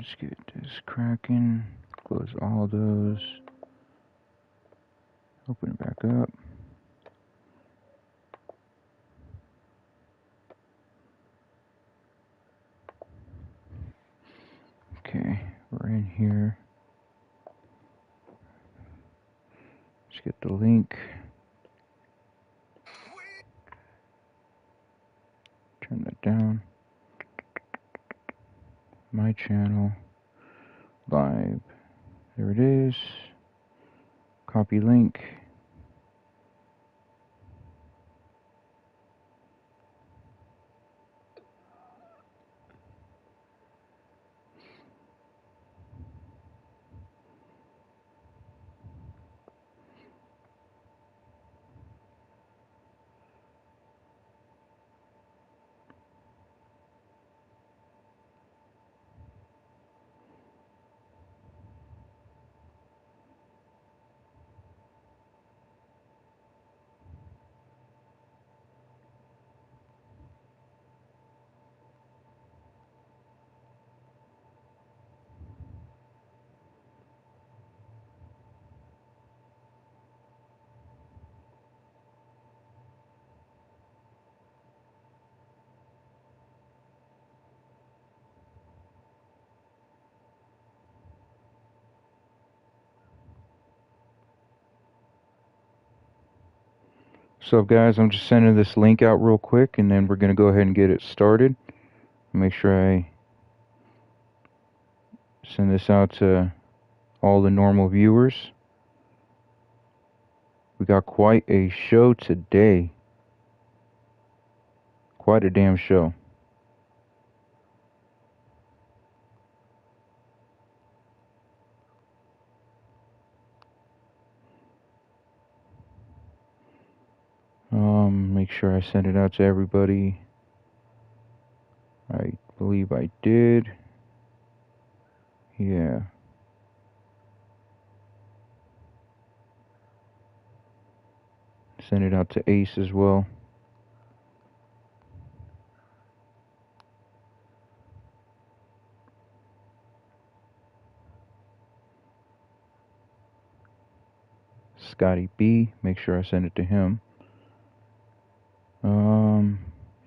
Let's get this cracking. Close all those. Open it back up. Okay, we're in here. Let's get the link. Turn that down. My channel. Live. There it is. Copy link. So guys, I'm just sending this link out real quick, and then we're going to go ahead and get it started. Make sure I send this out to all the normal viewers. We got quite a show today. Quite a damn show. Make sure I send it out to everybody. I believe I did. Yeah. Send it out to Ace as well. Scotty B, make sure I send it to him.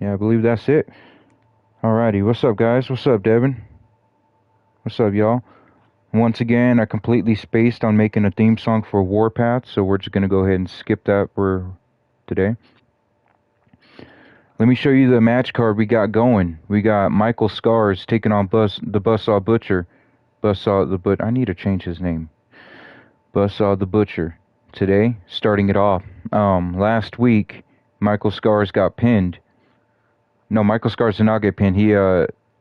Yeah, I believe that's it. Alrighty, what's up guys? What's up, Devin? What's up, y'all? Once again, I completely spaced on making a theme song for Warpath, so we're just gonna go ahead and skip that for today. Let me show you the match card we got going. We got Michael Scars taking on the Buzzsaw Butcher. I need to change his name. Buzzsaw the Butcher. Today, starting it off. Last week, Michael Scars got pinned. No, Michael Scars did not get pinned.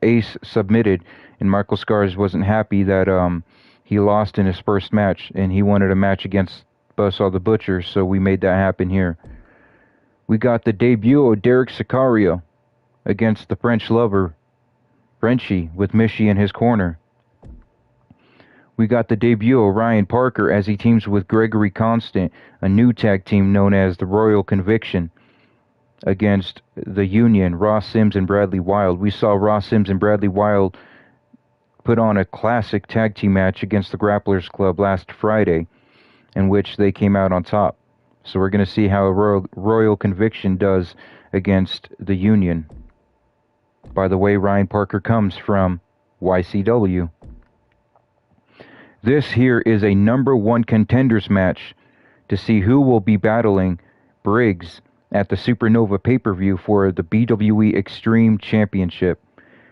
Ace submitted, and Michael Scars wasn't happy that he lost in his first match, and he wanted a match against Buzzsaw the Butcher, so we made that happen here. We got the debut of Derek Sicarrio against the French lover, Frenchie, with Mishi in his corner. We got the debut of Ryan Parker as he teams with Gregory Constant, a new tag team known as the Royal Conviction, against the Union, Ross Sims and Bradley Wild. We saw Ross Sims and Bradley Wild put on a classic tag team match against the Grapplers Club last Friday, in which they came out on top. So we're going to see how Royal Conviction does against the Union. By the way, Ryan Parker comes from YCW. This here is a #1 contenders match to see who will be battling Briggs at the Supernova pay-per-view for the BWE Extreme Championship.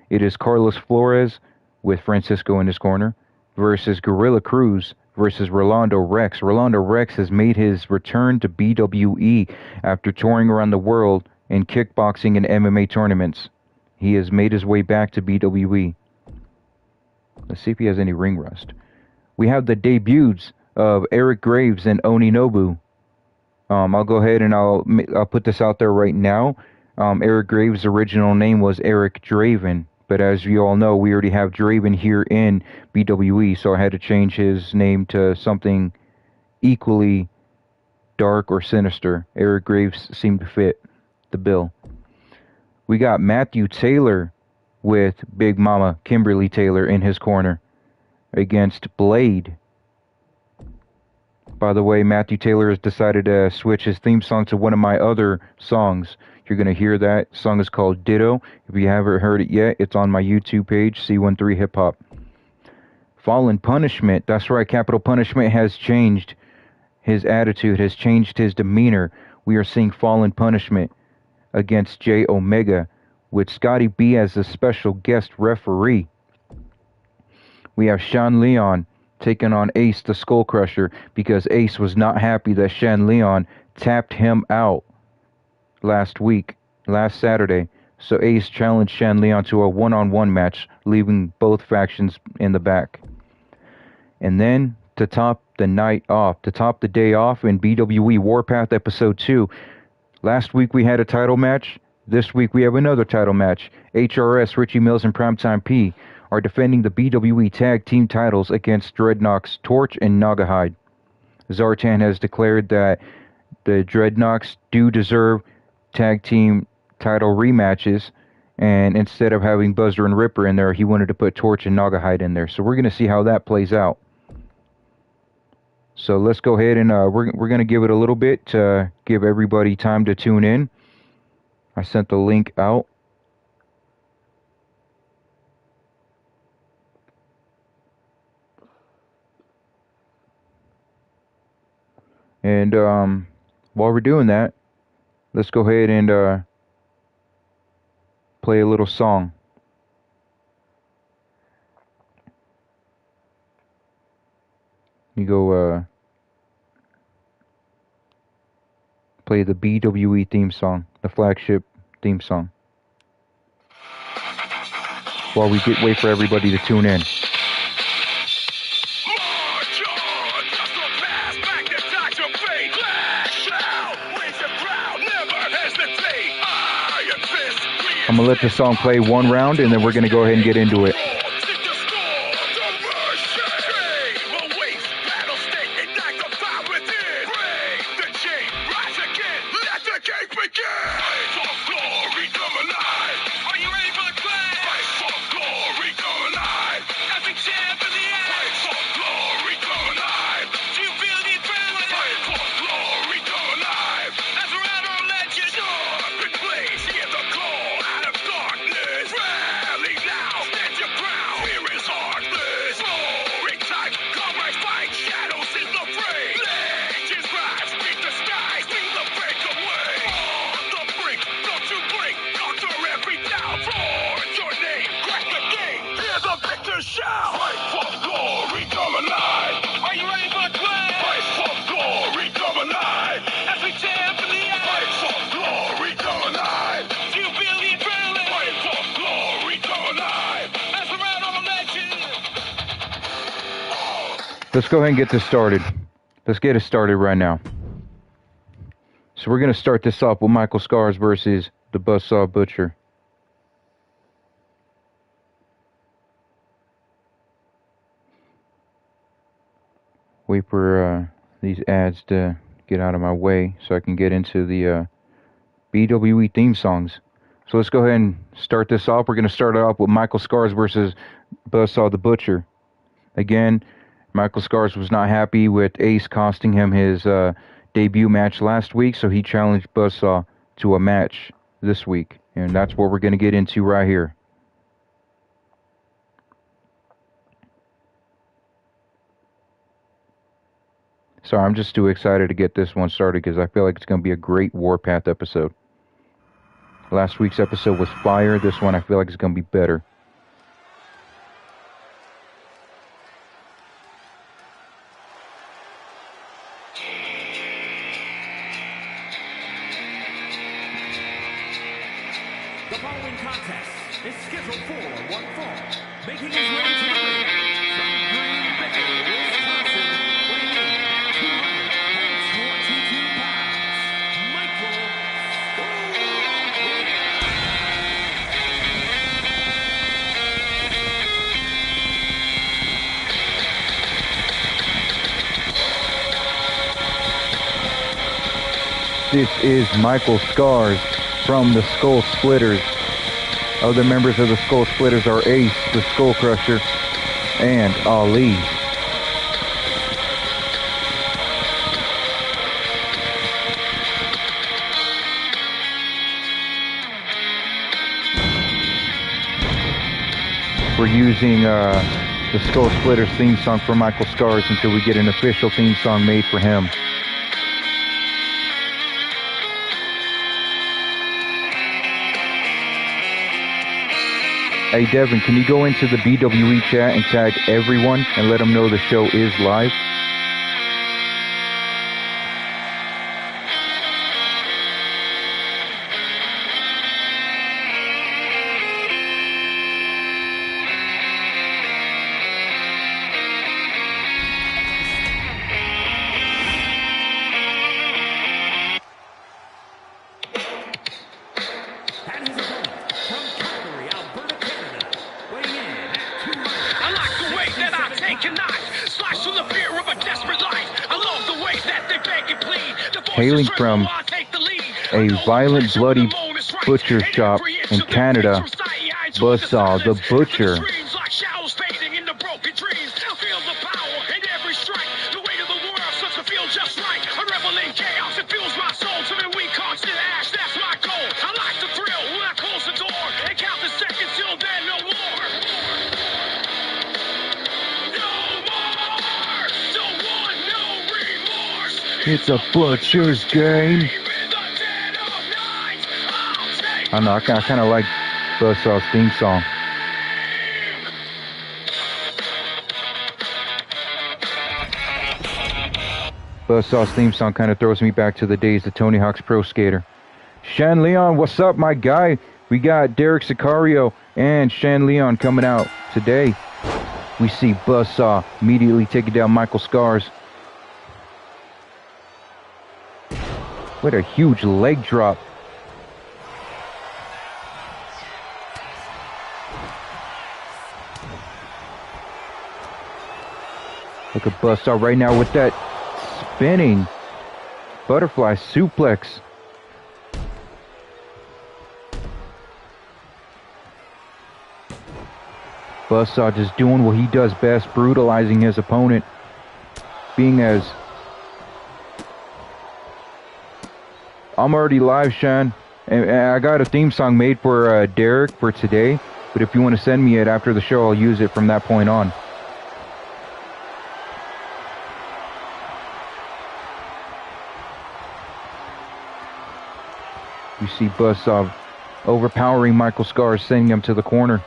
It is Carlos Flores, with Francisco in his corner, versus Gorilla Cruz versus Rolando Rex. Rolando Rex has made his return to BWE after touring around the world in kickboxing and MMA tournaments. He has made his way back to BWE. Let's see if he has any ring rust. We have the debuts of Eric Graves and Oni-Nobu. I'll go ahead and I'll put this out there right now. Eric Graves' original name was Eric Draven, but as you all know, we already have Draven here in BWE, so I had to change his name to something equally dark or sinister. Eric Graves seemed to fit the bill. We got Matthew Taylor with Big Mama Kimberly Taylor in his corner against Blade. By the way, Matthew Taylor has decided to switch his theme song to one of my other songs. You're going to hear that. The song is called Ditto. If you haven't heard it yet, it's on my YouTube page, C13 Hip Hop. Fallen Punishment. That's right, Capital Punishment has changed his attitude, has changed his demeanor. We are seeing Fallen Punishment against J Omega with Scotty B as a special guest referee. We have Sean Leon taking on Ace the Skull Crusher because Ace was not happy that Sean Leon tapped him out last Saturday. So Ace challenged Sean Leon to a one-on-one match, leaving both factions in the back. And then to top the day off in BWE Warpath Episode 2, last week we had a title match. This week we have another title match. HRS, Richie Mills, and Primetime P are defending the BWE Tag Team titles against Dreadnoks, Torch, and Gnawgahyde. Zartan has declared that the Dreadnoks do deserve Tag Team title rematches, and instead of having Buzzer and Ripper in there, he wanted to put Torch and Gnawgahyde in there. So we're going to see how that plays out. So let's go ahead and we're going to give it a little bit to give everybody time to tune in. I sent the link out. And while we're doing that, let's go ahead and play a little song. You go play the BWE theme song, the flagship theme song. While we wait for everybody to tune in. I'm going to let the song play one round, and then we're going to go ahead and get into it. Let's go ahead and get this started. Let's get it started right now. So we're going to start this off with Michael Scars versus the Buzzsaw Butcher. Wait for these ads to get out of my way so I can get into the BWE theme songs. So let's go ahead and start this off. We're going to start it off with Michael Scars versus Buzzsaw the Butcher. Again, Michael Scars was not happy with Ace costing him his debut match last week, so he challenged Buzzsaw to a match this week. And that's what we're going to get into right here. Sorry, I'm just too excited to get this one started because I feel like it's going to be a great Warpath episode. Last week's episode was fire. This one I feel like it's going to be better. The following contest is scheduled for one fall, making his way to the ring from Green Bay, Wisconsin, weighing in 222 pounds, Michael This is Michael Scars from the Skull Splitters Other members of the Skull Splitters are Ace, the Skull Crusher, and Ali. We're using the Skull Splitters theme song for Michael Scars until we get an official theme song made for him. Hey Devin, can you go into the BWE chat and tag everyone and let them know the show is live? And his opponent from Calgary, Alberta, Canada, weighing in at 200. I like the way that I take a knife, slice through the fear of a desperate life. I love the way that they beg and plead. The voices Hailing tremble from while I take the lead. a I know violent, pleasure bloody in the moment is right. butcher And shop every inch in of the Canada, picture society I enjoy Buzzsaw the silence. Butcher. The dreams like shadows fading in the broken dreams. Feel the power in every strike. The weight of the world starts to feel just right. I revel in chaos, it fuels my soul. Turning weak hearts to ash, that's my goal. I like the thrill when I close the door and count the seconds till then no more. No more. Don't want no remorse. It's a butcher's game. I don't know, I kind of like Buzzsaw's theme song. Buzzsaw's theme song kind of throws me back to the days of Tony Hawk's Pro Skater. Shan Leon, what's up, my guy? We got Derek Sicarrio and Shan Leon coming out today. We see Buzzsaw immediately taking down Michael Scars. What a huge leg drop. Look at Buzzsaw right now with that spinning butterfly suplex. Buzzsaw just doing what he does best, brutalizing his opponent, being as... I'm already live, Sean, and I got a theme song made for Derek for today, but if you want to send me it after the show, I'll use it from that point on. You see Buzzsaw overpowering Michael Scars, sending him to the corner.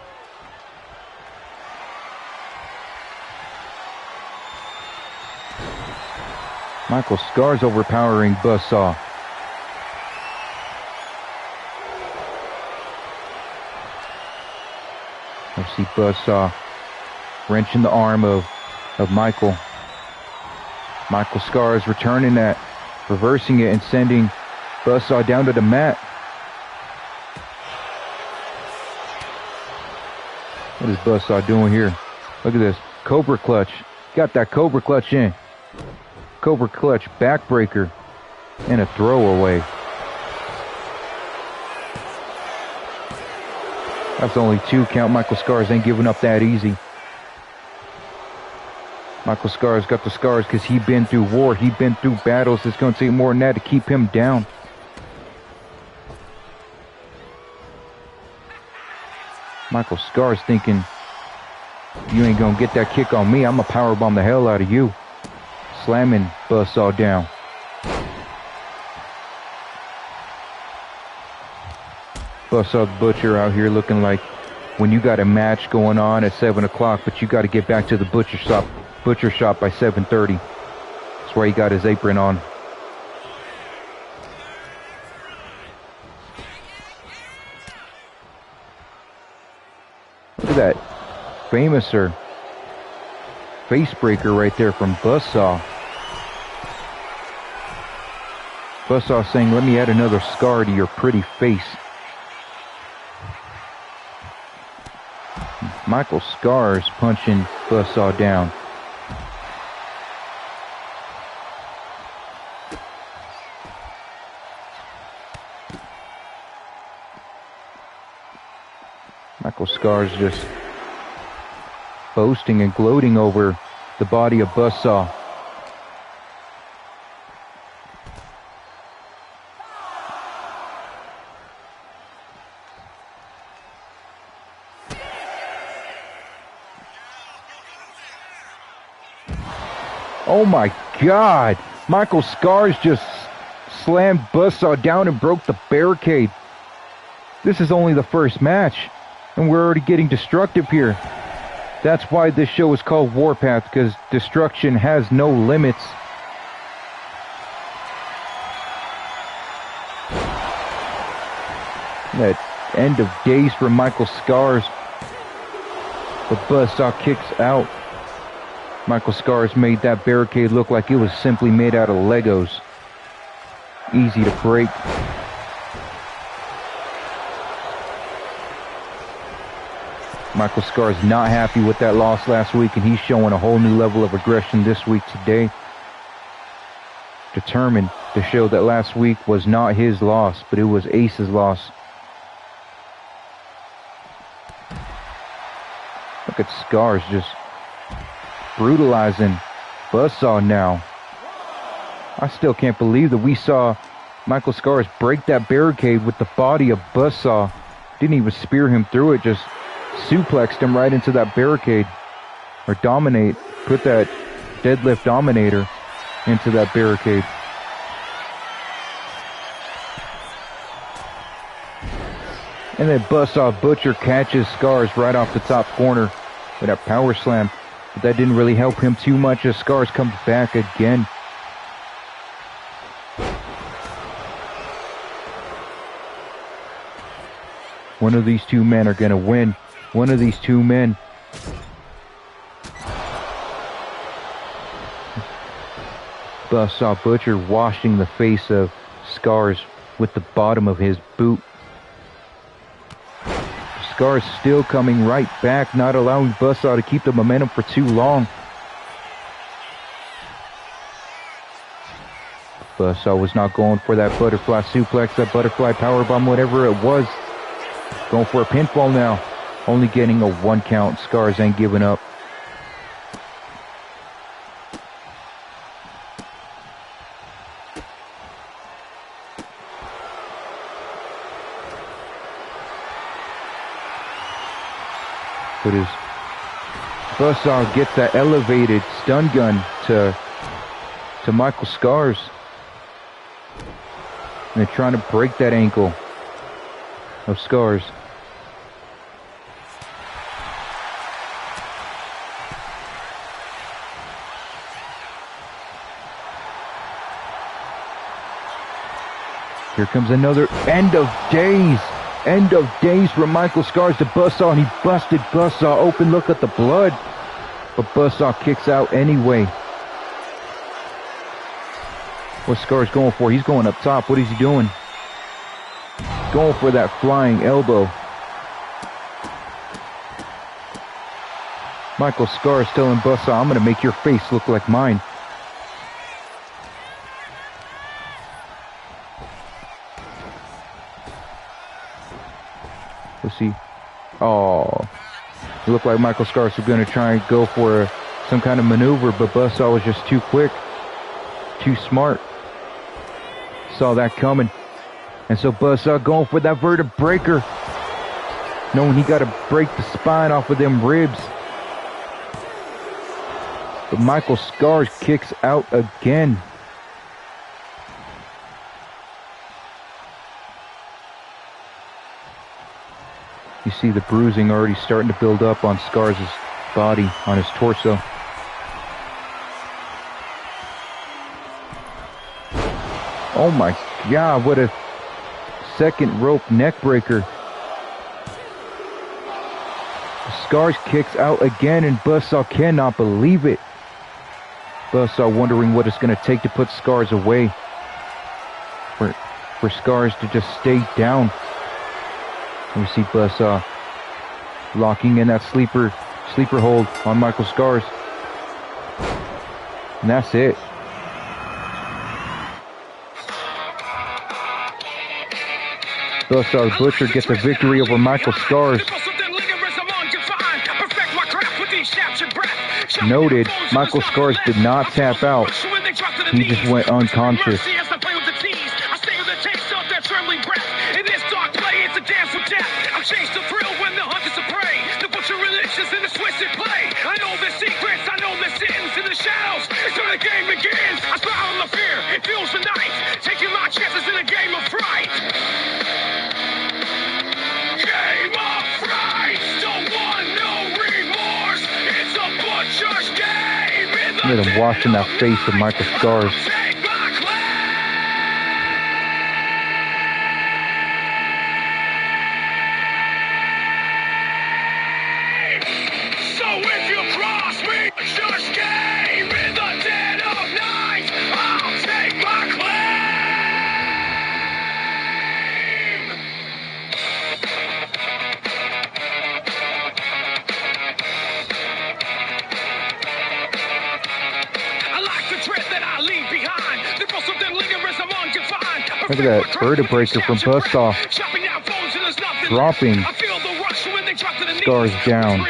Michael Scars overpowering Buzzsaw. I see Buzzsaw wrenching the arm of Michael. Michael Scars returning that, reversing it and sending Buzzsaw down to the mat. What is Buzzsaw doing here? Look at this. Cobra clutch. Got that Cobra clutch in. Cobra clutch backbreaker and a throwaway. That's only 2 count. Michael Scars ain't giving up that easy. Michael Scars got the scars because he been through war. He been through battles. It's going to take more than that to keep him down. Michael Scars thinking, you ain't going to get that kick on me. I'm going to powerbomb the hell out of you. Slamming Buzzsaw down. Buzzsaw the Butcher out here looking like when you got a match going on at 7 o'clock, but you got to get back to the butcher shop by 7:30. That's why he got his apron on. Look at that famouser face breaker right there from Buzzsaw. Buzzsaw saying, let me add another scar to your pretty face. Michael Scars punching Buzzsaw down. Scars just boasting and gloating over the body of Buzzsaw. Oh my God! Michael Scars just slammed Buzzsaw down and broke the barricade. This is only the first match, and we're already getting destructive here. That's why this show is called Warpath, because destruction has no limits. That end of days for Michael Scars. The Buzzsaw kicks out. Michael Scars made that barricade look like it was simply made out of Legos. Easy to break. Michael Scars not happy with that loss last week, and he's showing a whole new level of aggression this week today. Determined to show that last week was not his loss, but it was Ace's loss. Look at Scars just brutalizing Buzzsaw now. I still can't believe that we saw Michael Scars break that barricade with the body of Buzzsaw. Didn't even spear him through it, just suplexed him right into that barricade. Or dominate, put that deadlift dominator into that barricade. And then Buzzsaw Butcher catches Scars right off the top corner with that power slam. But that didn't really help him too much as Scars comes back again. One of these two men are going to win. One of these two men. Buzzsaw Butcher washing the face of Scars with the bottom of his boot. Scars still coming right back, not allowing Buzzsaw to keep the momentum for too long. Buzzsaw was not going for that butterfly suplex, that butterfly powerbomb, whatever it was. Going for a pinfall now. Only getting a 1 count. Scars ain't giving up. But as Buzzsaw gets that elevated stun gun to Michael Scars. And they're trying to break that ankle of Scars. Here comes another end of days. End of days for Michael Scars to Buzzsaw, and he busted Buzzsaw open. Look at the blood. But Buzzsaw kicks out anyway. What's Scars going for? He's going up top. What is he doing? Going for that flying elbow. Michael Scars telling Buzzsaw, I'm going to make your face look like mine. Let's see. Oh. It looked like Michael Scars was going to try and go for some kind of maneuver, but Buzzsaw was just too quick. Too smart. Saw that coming. And so Buzzsaw going for that vertebreaker. Knowing he got to break the spine off of them ribs. But Michael Scars kicks out again. You see the bruising already starting to build up on Scars' body, on his torso. Oh my God, what a second rope neck breaker. Scars kicks out again, and Buzzsaw cannot believe it. Buzzsaw wondering what it's going to take to put Scars away. For Scars to just stay down. And we see Buzzsaw locking in that sleeper hold on Michael Scars. And that's it. Buzzsaw Butcher gets a victory over Michael Scars. Noted, Michael Scars did not tap out. He just went unconscious. I've changed the thrill when the hunt is a prey. The butcher religions in the twisted play. I know the secrets, I know the sins in the shadows. It's when the game begins. I smile on the fear, it fuels the night. Taking my chances in a game of fright. Game of fright. Don't want no remorse. It's a butcher's game. Look at him washing that face of Michael Scars. Look at that vertebra breaker from Buzzsaw. Dropping Scars down.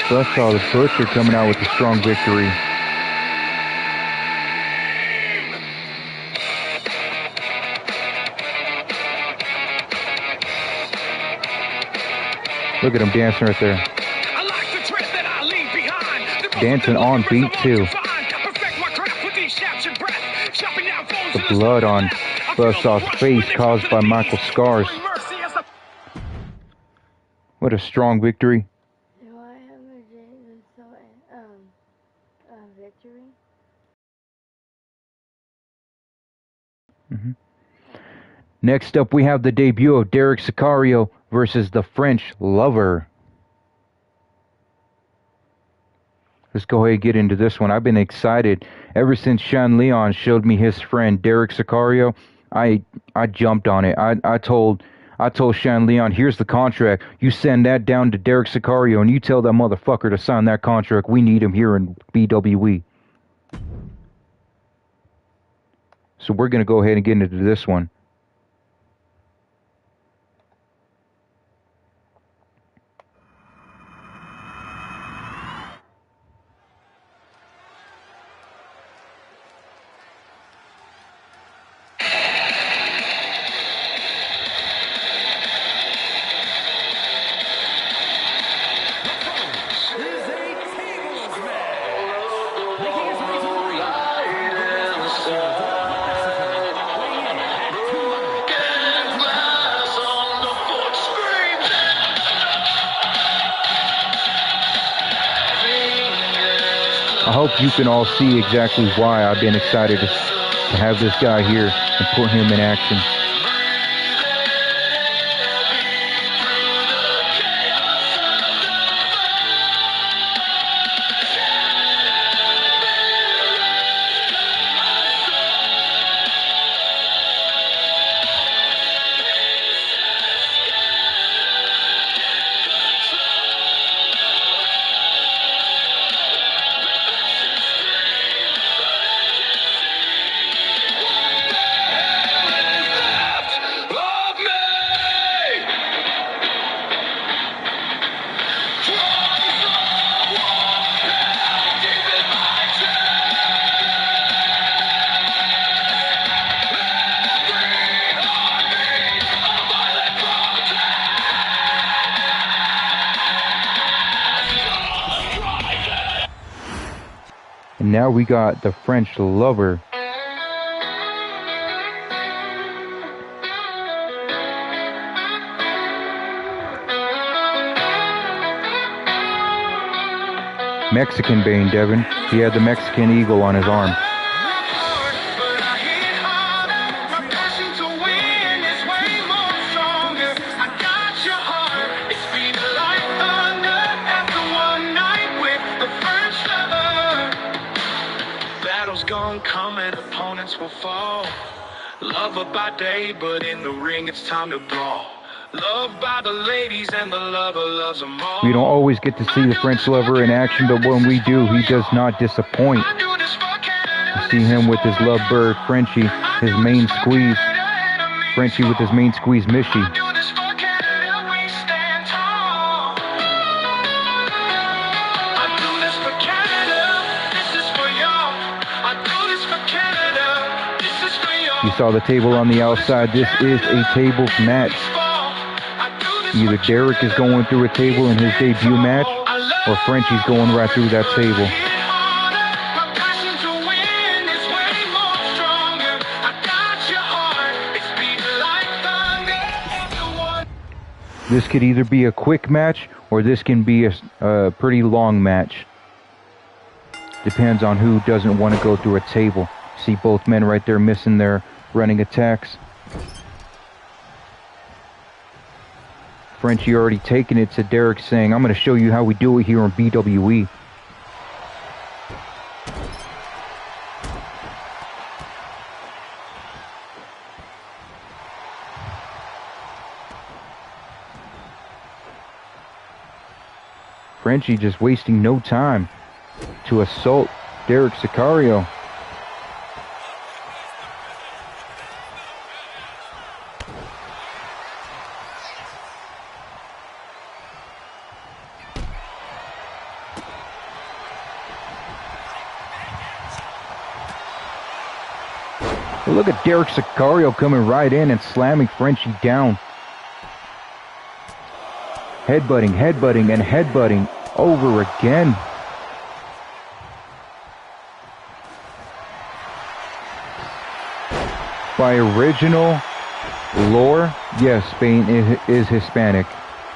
Buzzsaw the Butcher coming out with a strong victory. Look at him dancing right there. Dancing on beat too. The blood on Buzzsaw's face caused by Michael Scars. What a strong victory. Next up, we have the debut of Derek Sicarrio versus the French Lover. Let's go ahead and get into this one. I've been excited ever since Sean Leon showed me his friend Derek Sicarrio. I jumped on it. I told Sean Leon, here's the contract. You send that down to Derek Sicarrio and you tell that motherfucker to sign that contract. We need him here in BWE. So we're going to go ahead and get into this one. I hope you can all see exactly why I've been excited to have this guy here and put him in action. And now we got the French Lover. Mexican Bane, Devin. He had the Mexican eagle on his arm. It's been like thunder after one night. sun come and opponents will fall. Lover by day, but in the ring it's time to brawl. Loved by the ladies and the lover loves them all. We don't always get to see the French lover in action, but when we do, he does not disappoint. You see him with his lovebird, Frenchie, his main squeeze. Frenchie with his main squeeze, Mishy. You saw the table on the outside. This is a tables match. Either Derek is going through a table in his debut match, or Frenchie's going right through that table. This could either be a quick match, or this can be a pretty long match. Depends on who doesn't want to go through a table. See both men right there missing their running attacks. Frenchie already taking it to Derek, saying, I'm going to show you how we do it here on BWE. Frenchie just wasting no time to assault Derek Sicarrio. Look at Derek Sicarrio coming right in and slamming Frenchie down. Headbutting, headbutting, and headbutting over again. By original lore, yes, Spain is Hispanic.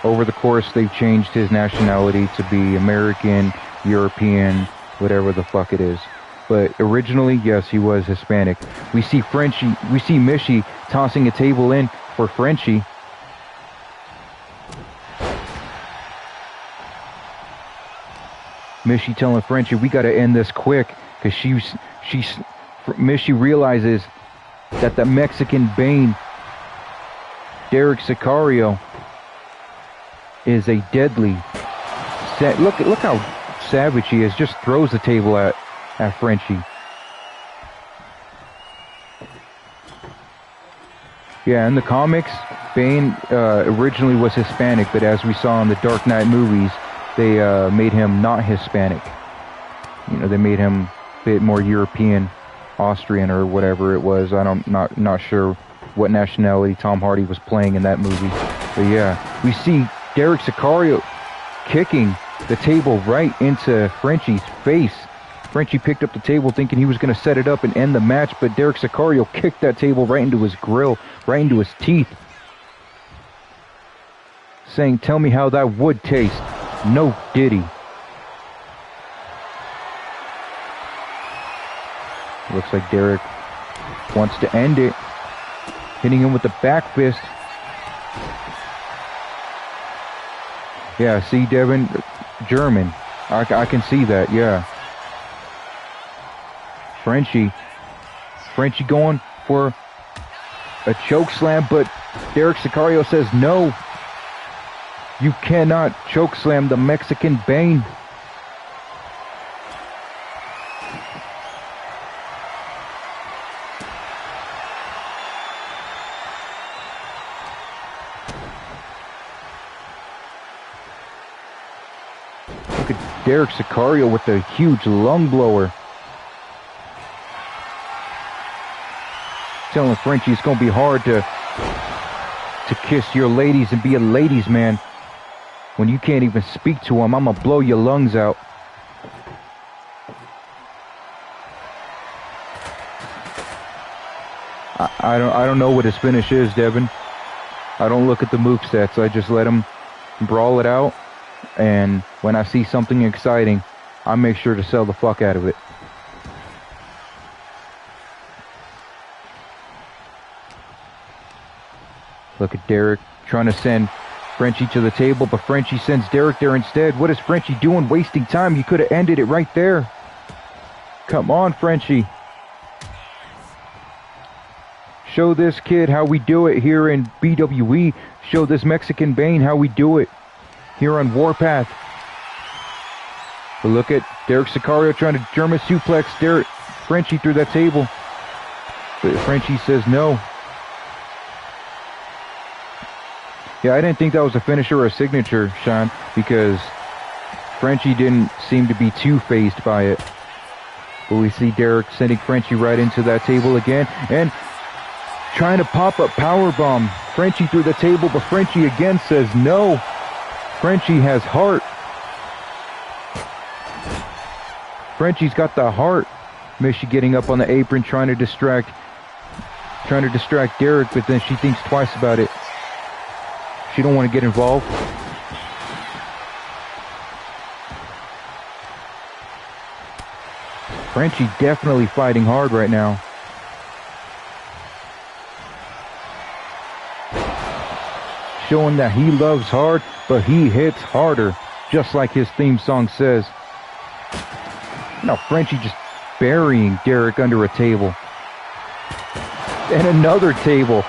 Over the course, they've changed his nationality to be American, European, whatever the fuck it is. But originally, yes, he was Hispanic. We see Mishy tossing a table in for Frenchie. Mishy telling Frenchie, we gotta end this quick, because Mishy realizes that the Mexican Bane, Derek Sicarrio, is a deadly. Look how savage he is. Just throws the table at Frenchie. Yeah, in the comics, Bane originally was Hispanic, but as we saw in the Dark Knight movies, they made him not Hispanic. You know, they made him a bit more European, Austrian, or whatever it was. Not sure what nationality Tom Hardy was playing in that movie. But yeah, we see Derek Sicarrio kicking the table right into Frenchie's face. Frenchie picked up the table thinking he was going to set it up and end the match, but Derek Sicarrio kicked that table right into his grill, right into his teeth. Saying, tell me how that would taste. No diddy. Looks like Derek wants to end it. Hitting him with the back fist. Yeah, see, Devin, German. I can see that, yeah. Frenchie going for a choke slam, but Derek Sicarrio says no. You cannot choke slam the Mexican Bane. Look at Derek Sicarrio with a huge lung blower. Telling Frenchie it's going to be hard to kiss your ladies and be a ladies man when you can't even speak to them. I'm going to blow your lungs out. I don't know what his finish is, Devin. I don't look at the movesets. I just let him brawl it out. And when I see something exciting, I make sure to sell the fuck out of it. Look at Derek trying to send Frenchie to the table, but Frenchie sends Derek there instead. What is Frenchie doing? Wasting time. You could have ended it right there. Come on, Frenchie. Show this kid how we do it here in BWE. Show this Mexican Bane how we do it here on Warpath. But look at Derek Sicarrio trying to German suplex Frenchie through that table. But Frenchie says no. Yeah, I didn't think that was a finisher or a signature, Sean, because Frenchie didn't seem to be too phased by it. But we see Derek sending Frenchie right into that table again and trying to pop up powerbomb Frenchie through the table, but Frenchie again says no. Frenchie has heart. Frenchie's got the heart. Mishi getting up on the apron, trying to distract Derek, but then she thinks twice about it. She don't want to get involved. Frenchie definitely fighting hard right now. Showing that he loves hard, but he hits harder, just like his theme song says. Now Frenchie just burying Derek under a table. And another table.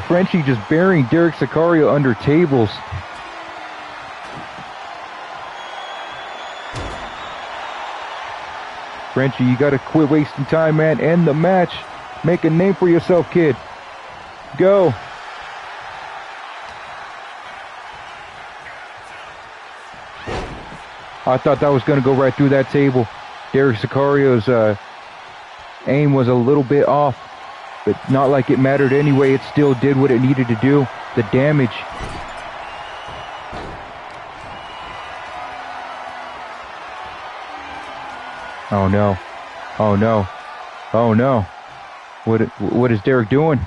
Frenchie just burying Derek Sicarrio under tables. Frenchie, you gotta quit wasting time, man. End the match. Make a name for yourself, kid. Go. I thought that was gonna go right through that table. Derek Sicario's aim was a little bit off, but not like it mattered anyway. It still did what it needed to do. The damage. Oh no. Oh no. Oh no. What is Derek doing?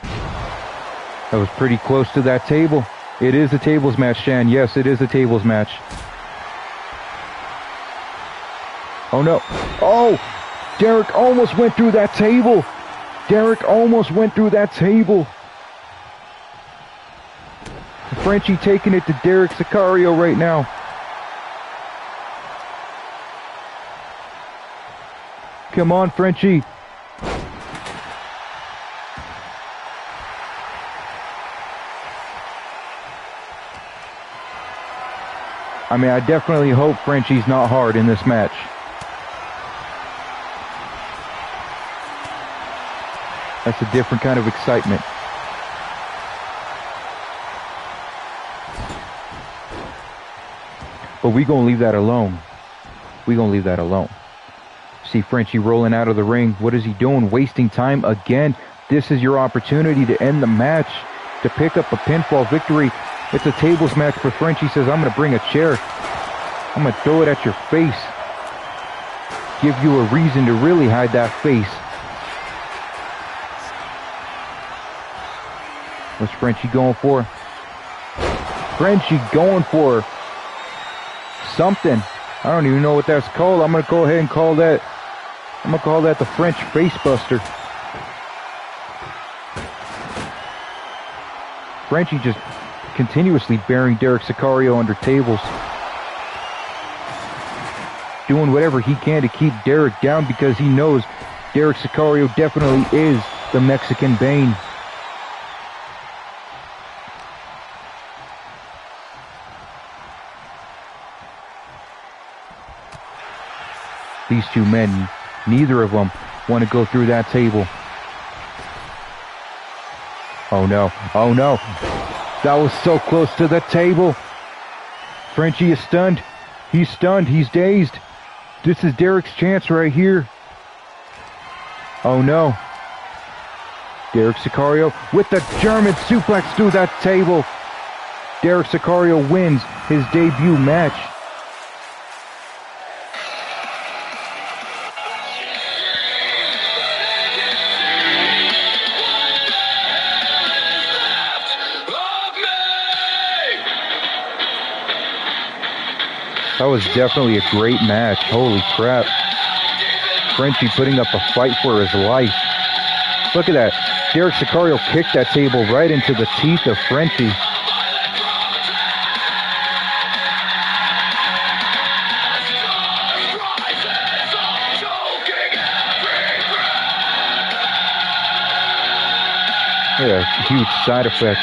That was pretty close to that table. It is a tables match, Shan. Yes, it is a tables match. Oh no. Oh! Derek almost went through that table. Derek almost went through that table. Frenchie taking it to Derek Sicarrio right now. Come on, Frenchie. I mean, I definitely hope Frenchie's not hard in this match. That's a different kind of excitement. But we gonna leave that alone. We gonna leave that alone. See Frenchie rolling out of the ring. What is he doing? Wasting time again. This is your opportunity to end the match, to pick up a pinfall victory. It's a tables match, but Frenchie says, I'm gonna bring a chair. I'm gonna throw it at your face. Give you a reason to really hide that face. What's Frenchie going for? Frenchie going for something. I don't even know what that's called. I'm gonna go ahead and call that. I'm gonna call that the French facebuster. Frenchie just continuously burying Derek Sicarrio under tables. Doing whatever he can to keep Derek down because he knows Derek Sicarrio definitely is the Mexican Bane. These two men, neither of them want to go through that table. Oh no, oh no. That was so close to the table. Frenchie is stunned. He's stunned, he's dazed. This is Derek's chance right here. Oh no. Derek Sicarrio with the German suplex through that table. Derek Sicarrio wins his debut match. That was definitely a great match. Holy crap. Frenchie putting up a fight for his life. Look at that. Derek Sicarrio kicked that table right into the teeth of Frenchie. Yeah, huge side effect.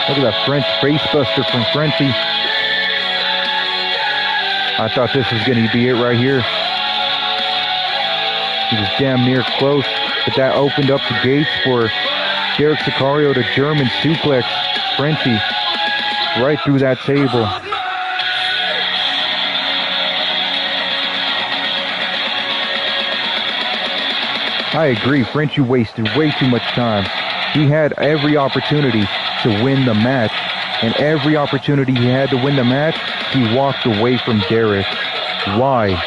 Look at that French facebuster from Frenchie. I thought this was going to be it right here. He was damn near close, but that opened up the gates for Derek Sicarrio to German suplex Frenchie right through that table. I agree, Frenchie wasted way too much time. He had every opportunity to win the match, and every opportunity he had to win the match, he walked away from Derek. Why?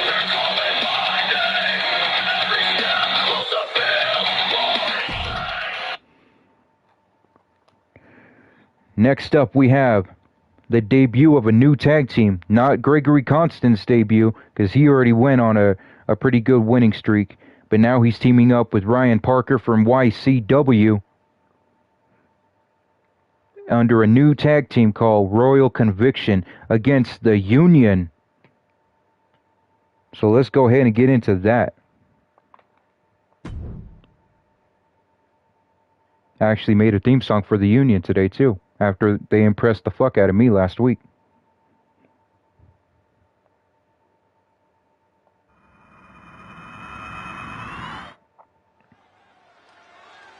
Next up, we have the debut of a new tag team. Not Gregory Constance's debut, because he already went on a pretty good winning streak. But now he's teaming up with Ryan Parker from YCW under a new tag team called Royal Conviction against the Union. So let's go ahead and get into that. I actually made a theme song for the Union today too, after they impressed the fuck out of me last week.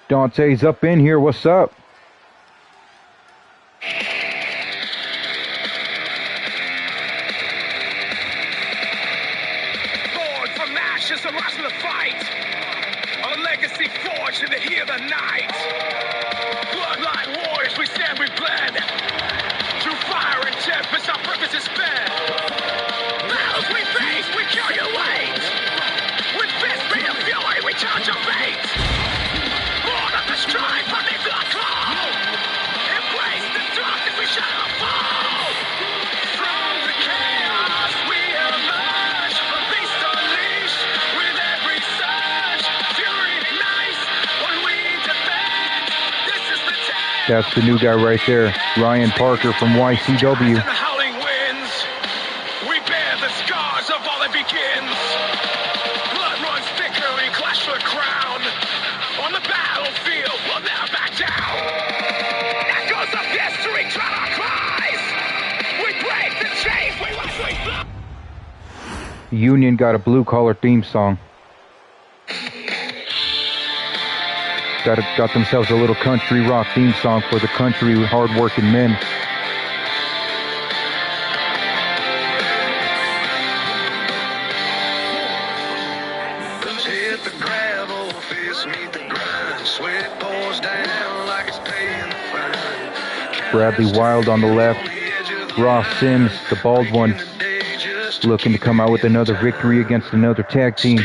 Dante's up in here, what's up? Born from ashes to rise to the fight. A legacy forged in the heat of the night. Bloodline warriors, we stand, we bled. Through fire and tempest, our purpose is sped. Battles we face, we calculate. With fist made of fury, we challenge our fate. Born of the strife, beneath the call. Embrace the darkness, we shadow fall. From the chaos, we emerge. A beast unleashed, with every surge. Fury ignites when we defend. This is the test. That's the new guy right there, Ryan Parker from YCW. The howling winds, we bear the scars of all that begins. Blood runs thicker, we clash for the crown. On the battlefield, we'll never back down. Echoes of history drown our cries. We break the chains, we rush, we fly. Union got a blue collar theme song. Got themselves a little country rock theme song for the country hard-working men. Hit the gravel, fist meet the grind. Sweat pours down like it's paying the fine. Bradley Wild on the left. Ross Sims, the bald one, looking to come out with another victory against another tag team.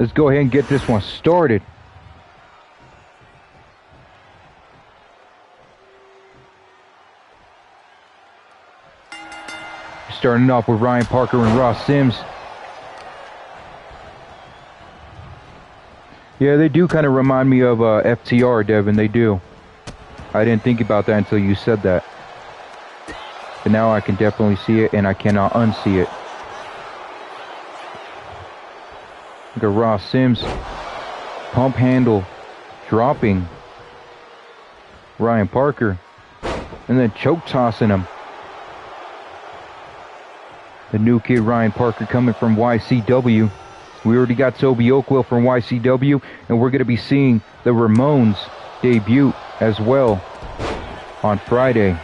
Let's go ahead and get this one started. Starting off with Ryan Parker and Ross Sims. Yeah, they do kind of remind me of FTR, Devin. They do. I didn't think about that until you said that. But now I can definitely see it, and I cannot unsee it. Look at Ross Sims. Pump handle. Dropping Ryan Parker. And then choke tossing him. The new kid Ryan Parker coming from YCW. We already got Toby Oakwell from YCW, and we're going to be seeing the Ramones debut as well on Friday.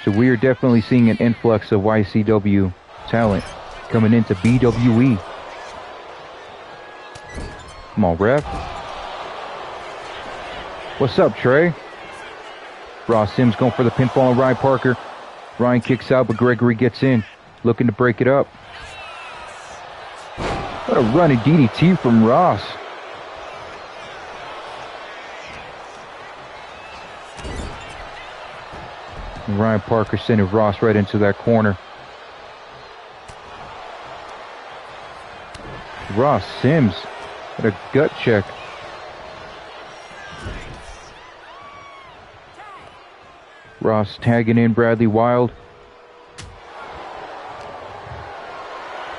So we are definitely seeing an influx of YCW talent coming into BWE. Come on, ref. What's up, Trey? Ross Sims going for the pinfall on Ryan Parker. Ryan kicks out, but Gregory gets in, looking to break it up. What a running DDT from Ross. And Ryan Parker sending Ross right into that corner. Ross Sims, what a gut check. Ross tagging in Bradley Wild.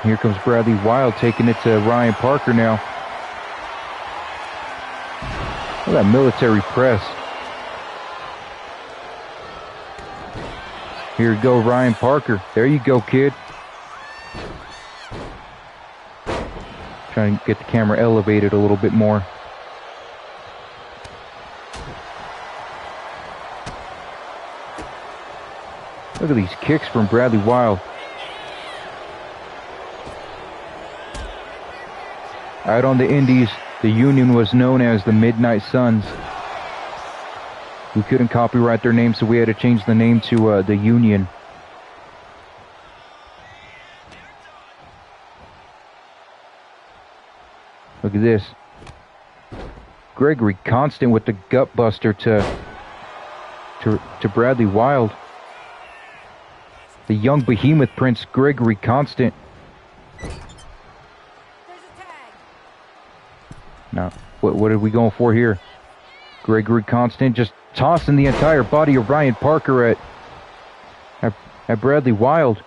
Here comes Bradley Wild taking it to Ryan Parker now. Look at that military press. Here you go, Ryan Parker. There you go, kid. Trying to get the camera elevated a little bit more. Look at these kicks from Bradley Wild. Out on the Indies, the Union was known as the Midnight Suns. We couldn't copyright their name, so we had to change the name to the Union. Look at this. Gregory Constant with the gut buster to Bradley Wild. The young behemoth prince, Gregory Constant. Now, what are we going for here? Gregory Constant just tossing the entire body of Ryan Parker at Bradley Wild.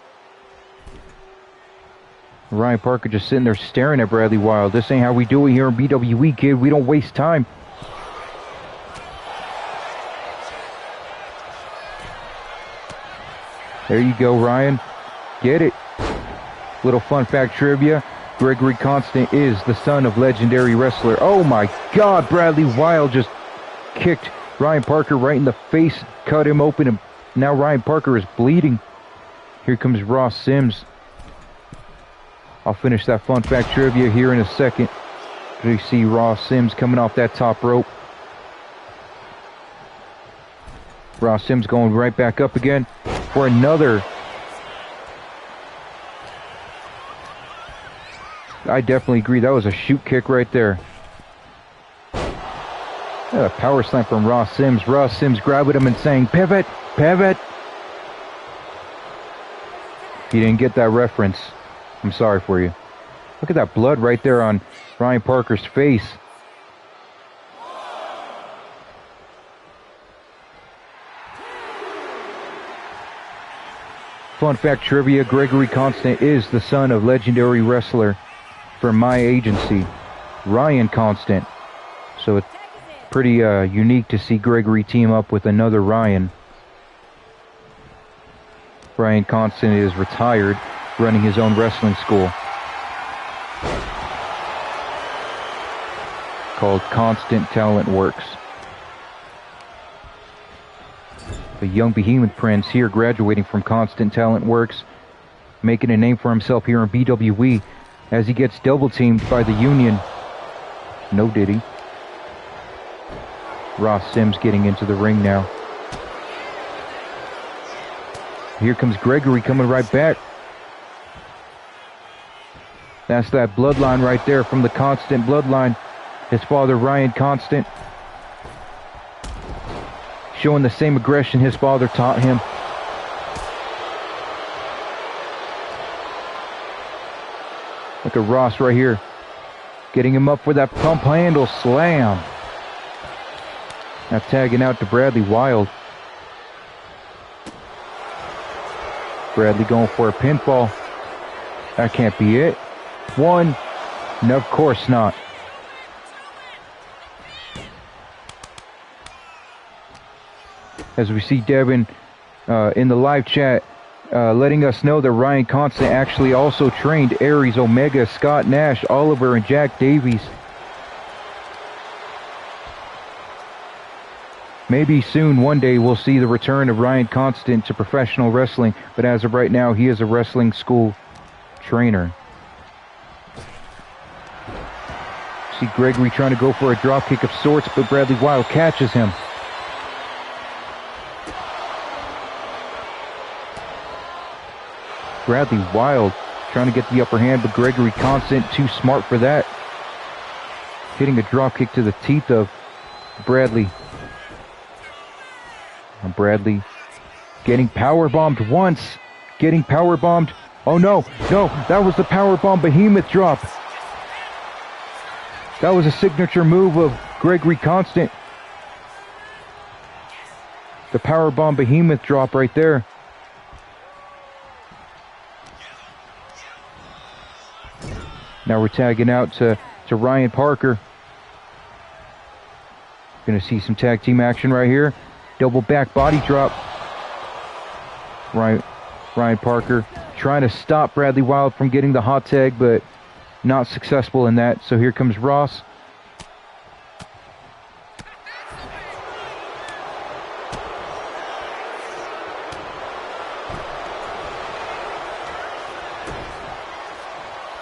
Ryan Parker just sitting there staring at Bradley Wild. This ain't how we do it here in BWE, kid. We don't waste time. There you go, Ryan. Get it. Little fun fact trivia. Gregory Constant is the son of legendary wrestler. Oh my God, Bradley Wild just kicked Ryan Parker right in the face, cut him open, and now Ryan Parker is bleeding. Here comes Ross Sims. I'll finish that fun fact trivia here in a second. You see Ross Sims coming off that top rope. Ross Sims going right back up again for another. I definitely agree. That was a shoot kick right there. A power slam from Ross Sims. Ross Sims grabbing him and saying, "Pivot, pivot." If you didn't get that reference, I'm sorry for you. Look at that blood right there on Ryan Parker's face. Fun fact trivia, Gregory Constant is the son of legendary wrestler from my agency, Ryan Constant. So it's pretty unique to see Gregory team up with another Ryan. Ryan Constant is retired, running his own wrestling school called Constant Talent Works. The young behemoth prince here graduating from Constant Talent Works, making a name for himself here in BWE as he gets double teamed by the Union. No diddy. Ross Sims getting into the ring now. Here comes Gregory coming right back. That's that bloodline right there from the Constant bloodline. His father, Ryan Constant, showing the same aggression his father taught him. Look at Ross right here, getting him up for that pump handle slam. Now tagging out to Bradley Wild. Bradley going for a pinfall. That can't be it. One. No, of course not. As we see Devin in the live chat letting us know that Ryan Constant actually also trained Aries Omega, Scott Nash, Oliver, and Jack Davies. Maybe soon, one day, we'll see the return of Ryan Constant to professional wrestling, but as of right now, he is a wrestling school trainer. See Gregory trying to go for a dropkick of sorts, but Bradley Wild catches him. Bradley Wild trying to get the upper hand, but Gregory Constant too smart for that. Hitting a drop kick to the teeth of Bradley. And Bradley getting power bombed once. Getting power bombed. Oh no, no, that was the power bomb behemoth drop. That was a signature move of Gregory Constant. The power bomb behemoth drop right there. Now we're tagging out to Ryan Parker. Gonna see some tag team action right here. Double back body drop. Ryan Parker trying to stop Bradley Wild from getting the hot tag, but not successful in that. So here comes Ross.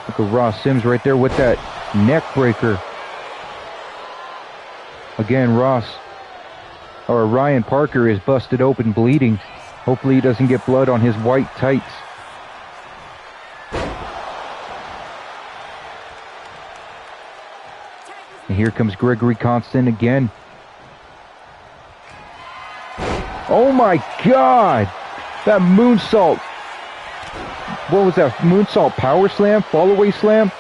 Look at Ross Sims right there with that neck breaker. Again, Ryan Parker is busted open, bleeding. Hopefully he doesn't get blood on his white tights. And here comes Gregory Constant again. Oh my God! That moonsault. What was that? Moonsault power slam? Fallaway slam?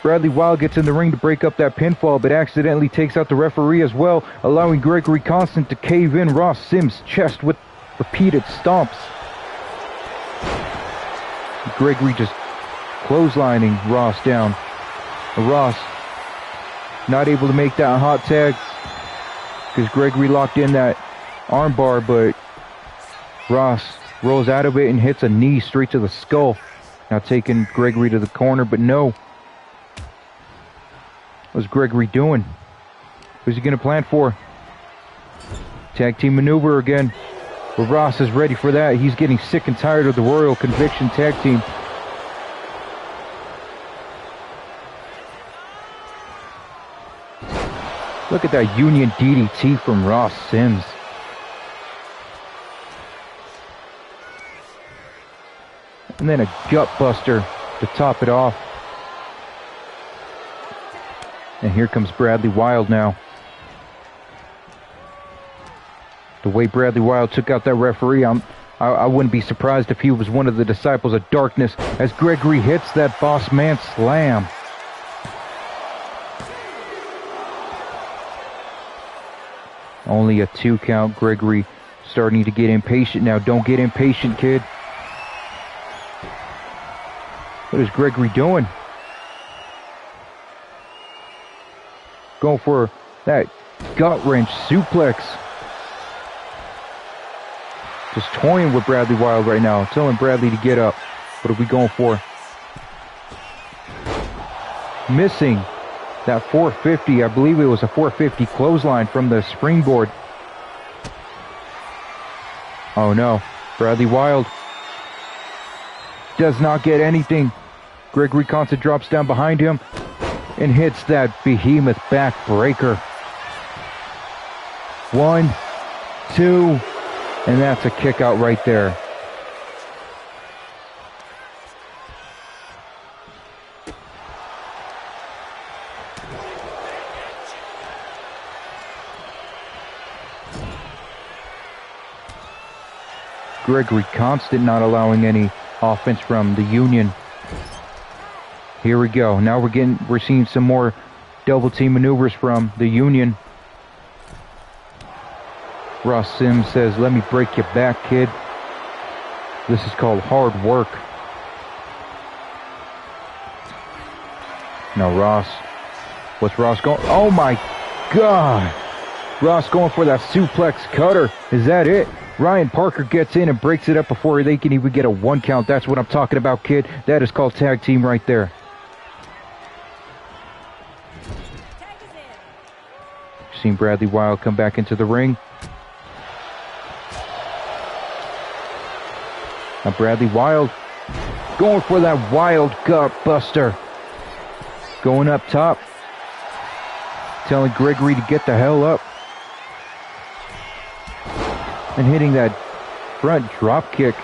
Bradley Wild gets in the ring to break up that pinfall, but accidentally takes out the referee as well, allowing Gregory Constant to cave in Ross Sims' chest with repeated stomps. Gregory just clotheslining Ross down. Ross not able to make that hot tag because Gregory locked in that armbar, but Ross rolls out of it and hits a knee straight to the skull. Now taking Gregory to the corner, but no. What's Gregory doing? Who's he going to plan for? Tag team maneuver again. But Ross is ready for that. He's getting sick and tired of the Royal Conviction tag team. Look at that Union DDT from Ross Sims. And then a gut buster to top it off. And here comes Bradley Wild now. The way Bradley Wild took out that referee, I wouldn't be surprised if he was one of the disciples of darkness as Gregory hits that boss man slam. Only a 2 count. Gregory starting to get impatient now. Don't get impatient, kid. What is Gregory doing? Going for that gut wrench suplex. Just toying with Bradley Wild right now. Telling Bradley to get up. What are we going for? Missing that 450. I believe it was a 450 clothesline from the springboard. Oh no. Bradley Wild does not get anything. Gregory Constant drops down behind him and hits that behemoth backbreaker. 1, 2, and that's a kick out right there. Gregory Constant not allowing any offense from the Union. Here we go. Now we're seeing some more double team maneuvers from the Union. Ross Sims says, "Let me break your back, kid." This is called hard work. Now Ross. What's Ross going? Oh my God. Ross going for that suplex cutter. Is that it? Ryan Parker gets in and breaks it up before they can even get a 1 count. That's what I'm talking about, kid. That is called tag team right there. Seen Bradley Wild come back into the ring. Now Bradley Wild going for that wild gut buster. Going up top. Telling Gregory to get the hell up. And hitting that front drop kick.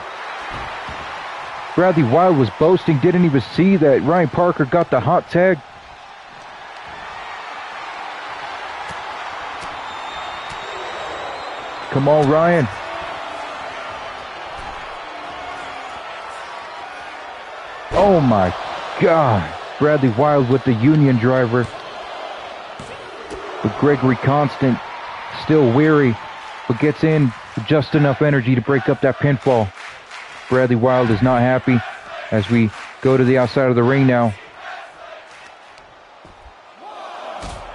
Bradley Wild was boasting, didn't even see that Ryan Parker got the hot tag. Come on, Ryan. Oh my God. Bradley Wild with the Union driver. But Gregory Constant still weary, but gets in with just enough energy to break up that pinfall. Bradley Wild is not happy as we go to the outside of the ring now.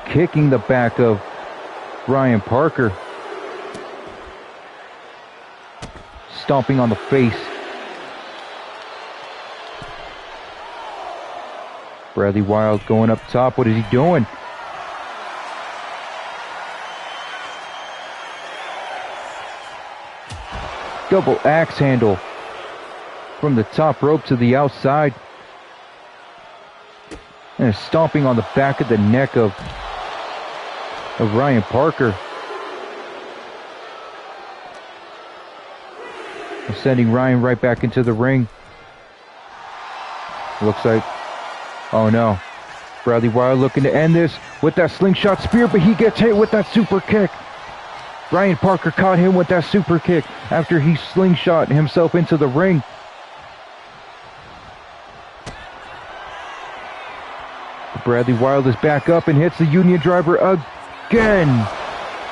Kicking the back of Ryan Parker. Stomping on the face. Bradley Wild going up top. What is he doing? Double axe handle from the top rope to the outside. And stomping on the back of the neck of Ryan Parker. Sending Ryan right back into the ring. Looks like, oh no. Bradley Wild looking to end this with that slingshot spear, but he gets hit with that super kick. Ryan Parker caught him with that super kick after he slingshot himself into the ring. Bradley Wild is back up and hits the Union driver again.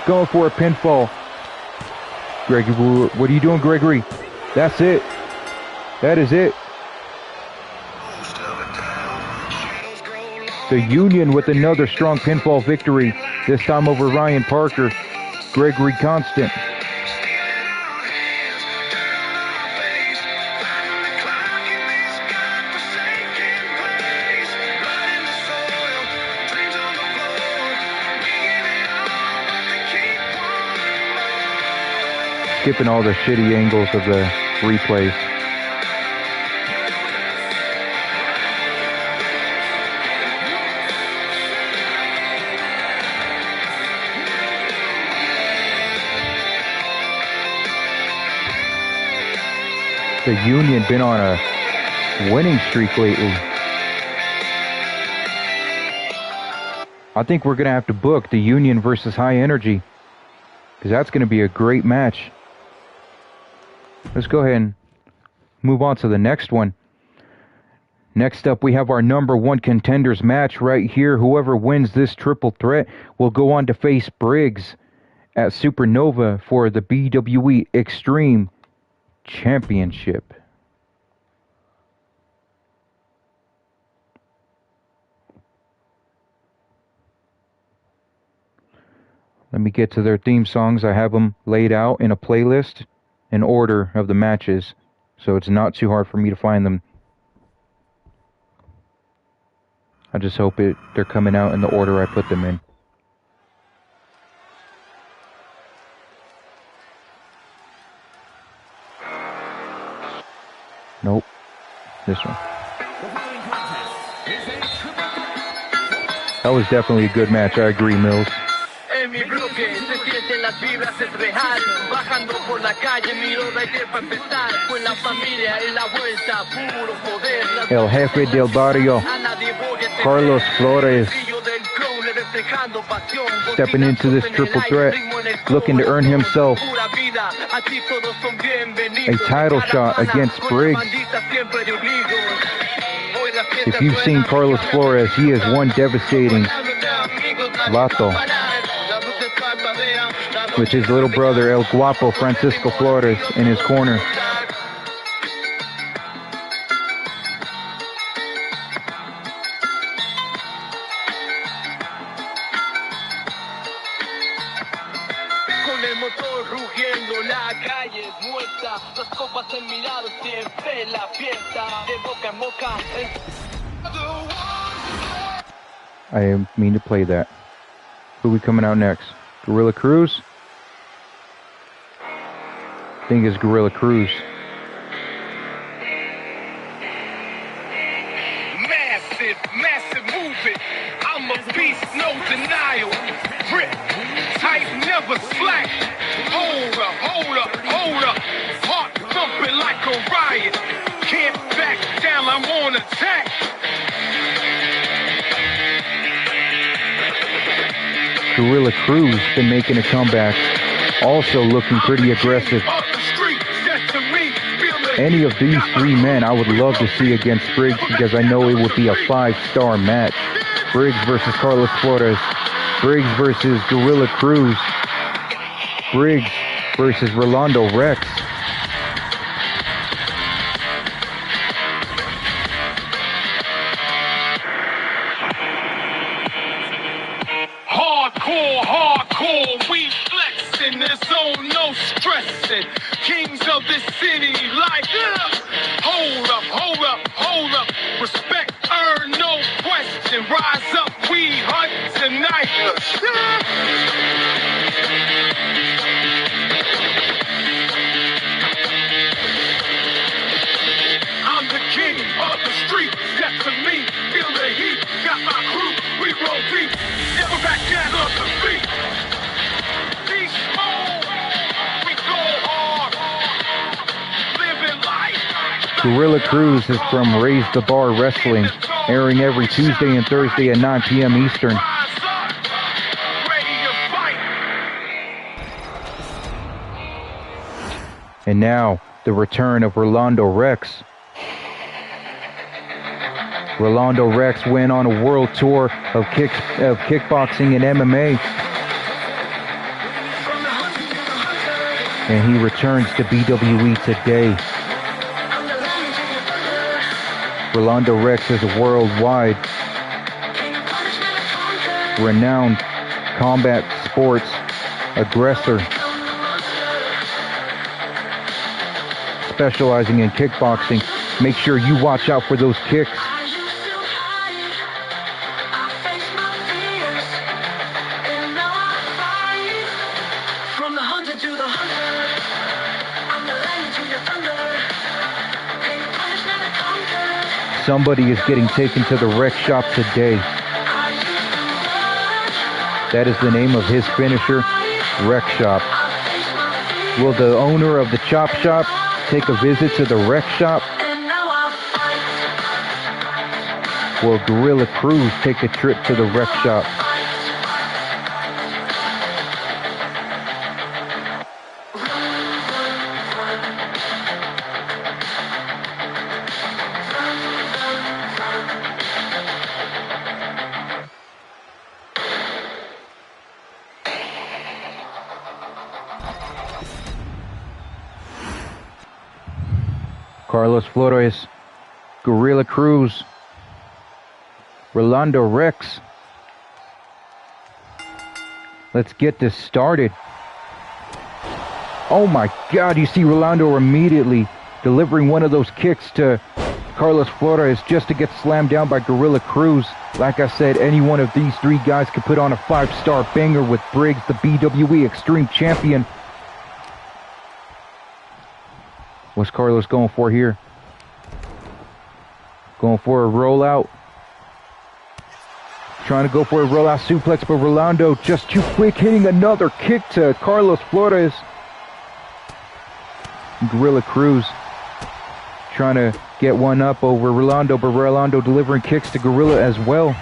Going for a pinfall. Gregory, what are you doing, Gregory? That's it. That is it. The Union with another strong pinfall victory. This time over Ryan Parker. Gregory Constant. Skipping all the shitty angles of the replays. The Union been on a winning streak lately. I think we're going to have to book the Union versus High Energy, because that's going to be a great match. Let's go ahead and move on to the next one. Next up, we have our number one contenders match right here. Whoever wins this triple threat will go on to face Briggs at Supernova for the BWE Extreme Championship. Let me get to their theme songs. I have them laid out in a playlist in order of the matches, so it's not too hard for me to find them. I just hope they're coming out in the order I put them in. Nope. This one. That was definitely a good match. I agree, Mills. En mi bloque se sienten las vibras, es real. Bajando por la calle, miro de ayer para empezar. Con la familia en la vuelta, puro poder. El jefe del barrio, Carlos Flores, stepping into this triple threat, looking to earn himself a title shot against Briggs. If you've seen Carlos Flores, he is one devastating lato, with his little brother El Guapo Francisco Flores in his corner. I mean to play that. Who we coming out next? Gorilla Cruz? I think it's Gorilla Cruz. Massive movement. I'm a beast, no denial. Rip. tight, never slack. Hold up, hold up, hold up. Heart thumping like a riot. Can't back down, I'm on attack. Gorilla Cruz been making a comeback, also looking pretty aggressive. Any of these three men I would love to see against Briggs because I know it would be a 5-star match. Briggs versus Carlos Flores. Briggs versus Gorilla Cruz. Briggs versus Rolando Rex. Hardcore, we flexing, there's no stressing. Kings of this city, like, hold up. Respect, earn, no question. Rise up, we hunt tonight. I'm the king of the street, step to me, feel the heat. Got my crew, we roll deep, never back down on the feet. Beast mode, we go hard, living life. Gorilla Cruz is from Raise the Bar Wrestling, airing every Tuesday and Thursday at 9 p.m. Eastern. And now, the return of Rolando Rex. Rolando Rex went on a world tour of kickboxing and MMA. And he returns to BWE today. Rolando Rex is a worldwide renowned combat sports aggressor, specializing in kickboxing. Make sure you watch out for those kicks. Somebody is getting taken to the rec shop today. That is the name of his finisher, Rec Shop. Will the owner of the chop shop take a visit to the rec shop? Will Gorilla Cruz take a trip to the rec shop? Carlos Flores, Gorilla Cruz, Rolando Rex. Let's get this started. Oh my God, you see Rolando immediately delivering one of those kicks to Carlos Flores just to get slammed down by Gorilla Cruz. Like I said, any one of these three guys could put on a 5-star banger with Briggs, the BWE Extreme Champion. What's Carlos going for here? Going for a rollout. Trying to go for a rollout suplex, but Rolando just too quick, hitting another kick to Carlos Flores. Gorilla Cruz trying to get one up over Rolando, but Rolando delivering kicks to Gorilla as well.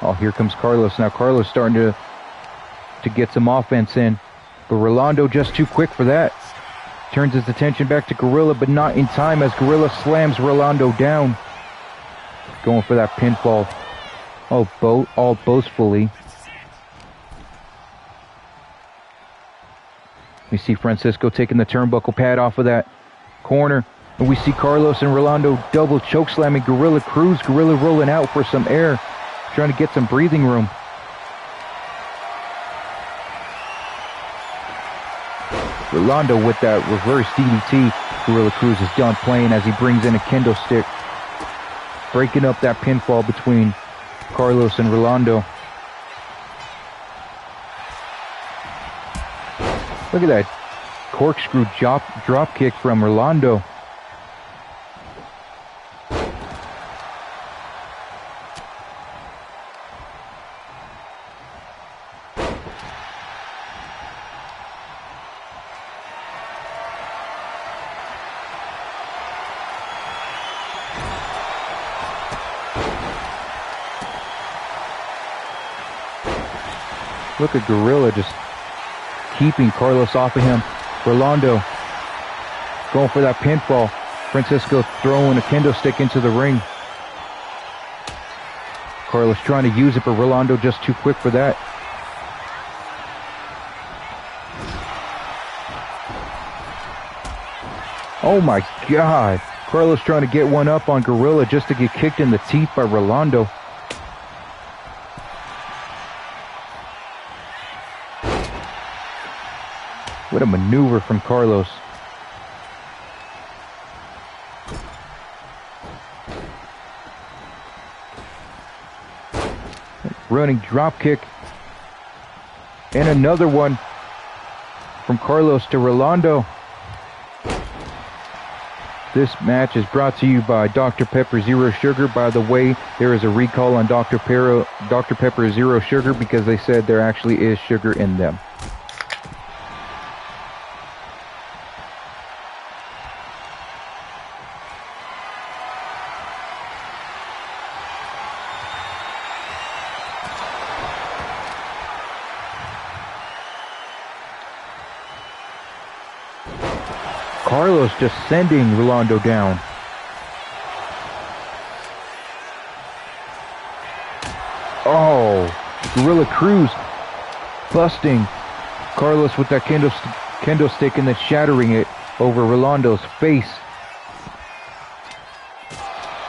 Oh, here comes Carlos. Now Carlos starting to get some offense in, but Rolando just too quick for that. Turns his attention back to Gorilla, but not in time as Gorilla slams Rolando down. Going for that pinfall. Oh, all boastfully. We see Francisco taking the turnbuckle pad off of that corner. And we see Carlos and Rolando double choke slamming Gorilla Cruz. Gorilla rolling out for some air, trying to get some breathing room. Rolando with that reverse DDT. Gorilla Cruz is done playing as he brings in a kendo stick, breaking up that pinfall between Carlos and Rolando. Look at that corkscrew drop kick from Rolando. Look at Gorilla just keeping Carlos off of him. Rolando going for that pinfall. Francisco throwing a kendo stick into the ring. Carlos trying to use it, but Rolando just too quick for that. Oh my God. Carlos trying to get one up on Gorilla just to get kicked in the teeth by Rolando. What a maneuver from Carlos. Running drop kick. And another one from Carlos to Rolando. This match is brought to you by Dr. Pepper Zero Sugar. By the way, there is a recall on Dr. Pepper Zero Sugar because they said there actually is sugar in them. Carlos just sending Rolando down. Oh, Gorilla Cruz busting Carlos with that kendo stick and then shattering it over Rolando's face.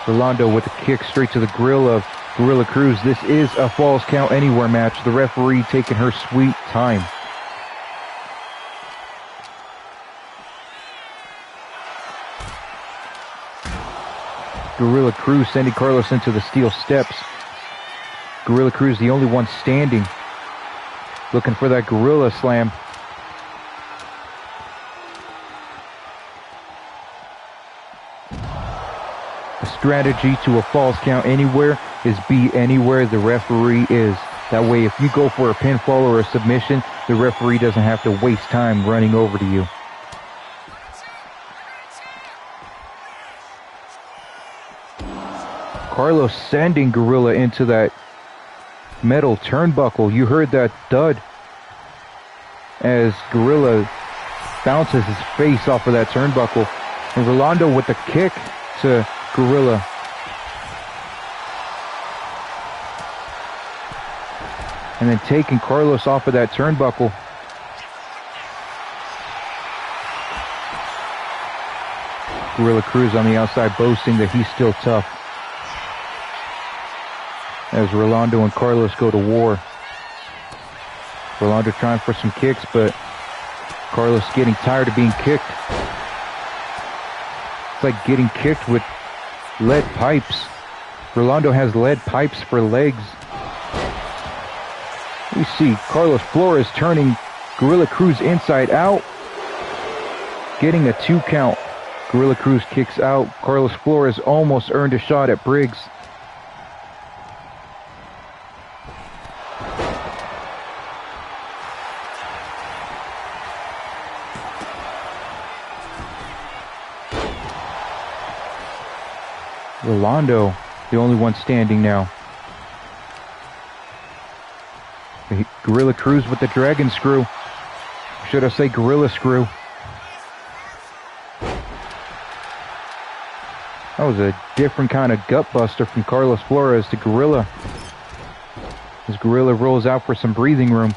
Rolando with a kick straight to the grill of Gorilla Cruz. This is a Falls Count Anywhere match. The referee taking her sweet time. Gorilla Cruz sending Carlos into the steel steps. Gorilla Cruz the only one standing. Looking for that Gorilla Slam. The strategy to a Falls Count Anywhere is be anywhere the referee is. That way if you go for a pinfall or a submission, the referee doesn't have to waste time running over to you. Carlos sending Gorilla into that metal turnbuckle. You heard that thud as Gorilla bounces his face off of that turnbuckle. And Rolando with the kick to Gorilla. And then taking Carlos off of that turnbuckle. Gorilla Cruz on the outside boasting that he's still tough. As Rolando and Carlos go to war. Rolando trying for some kicks, but Carlos getting tired of being kicked. It's like getting kicked with lead pipes. Rolando has lead pipes for legs. We see Carlos Flores turning Gorilla Cruz inside out. Getting a 2 count. Gorilla Cruz kicks out. Carlos Flores almost earned a shot at Briggs. Rolando, the only one standing now. Gorilla Cruz with the Dragon Screw. Should I say Gorilla Screw? That was a different kind of gut buster from Carlos Flores to Gorilla. As Gorilla rolls out for some breathing room.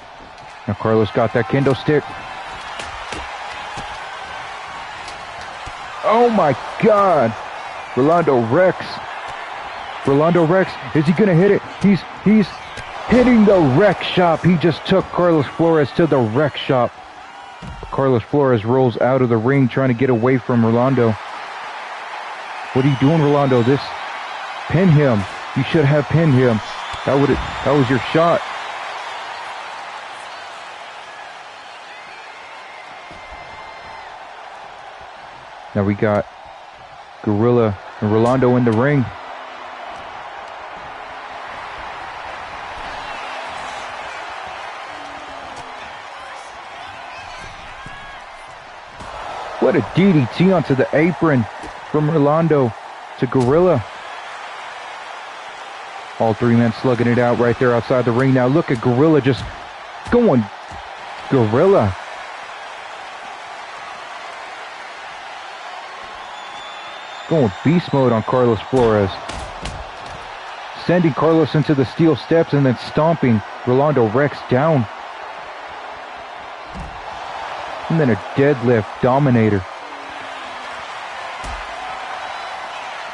Now Carlos got that kendo stick. Oh my God! Rolando Rex. Rolando Rex, is he gonna hit it? He's hitting the wreck shop. He just took Carlos Flores to the wreck shop. Carlos Flores rolls out of the ring trying to get away from Rolando. What are you doing, Rolando? Pin him. You should have pinned him. That was your shot. Now we got Gorilla and Rolando in the ring. What a DDT onto the apron from Rolando to Gorilla. All three men slugging it out right there outside the ring. Now look at Gorilla just Going Gorilla. Going beast mode on Carlos Flores. Sending Carlos into the steel steps and then stomping Rolando Rex down. And then a deadlift dominator.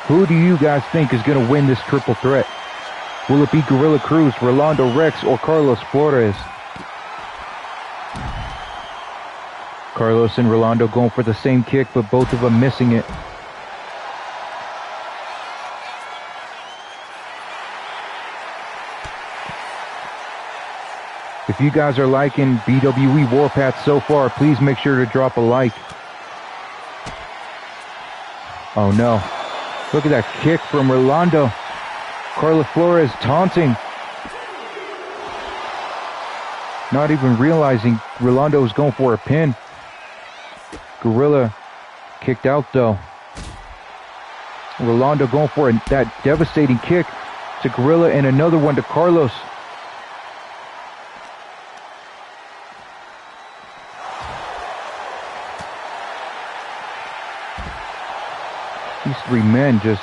Who do you guys think is going to win this triple threat? Will it be Gorilla Cruz, Rolando Rex, or Carlos Flores? Carlos and Rolando going for the same kick, but both of them missing it. If you guys are liking BWE Warpath so far, please make sure to drop a like. Oh no. Look at that kick from Rolando. Carlos Flores taunting. Not even realizing Rolando was going for a pin. Gorilla kicked out though. Rolando going for that devastating kick to Gorilla and another one to Carlos. These three men just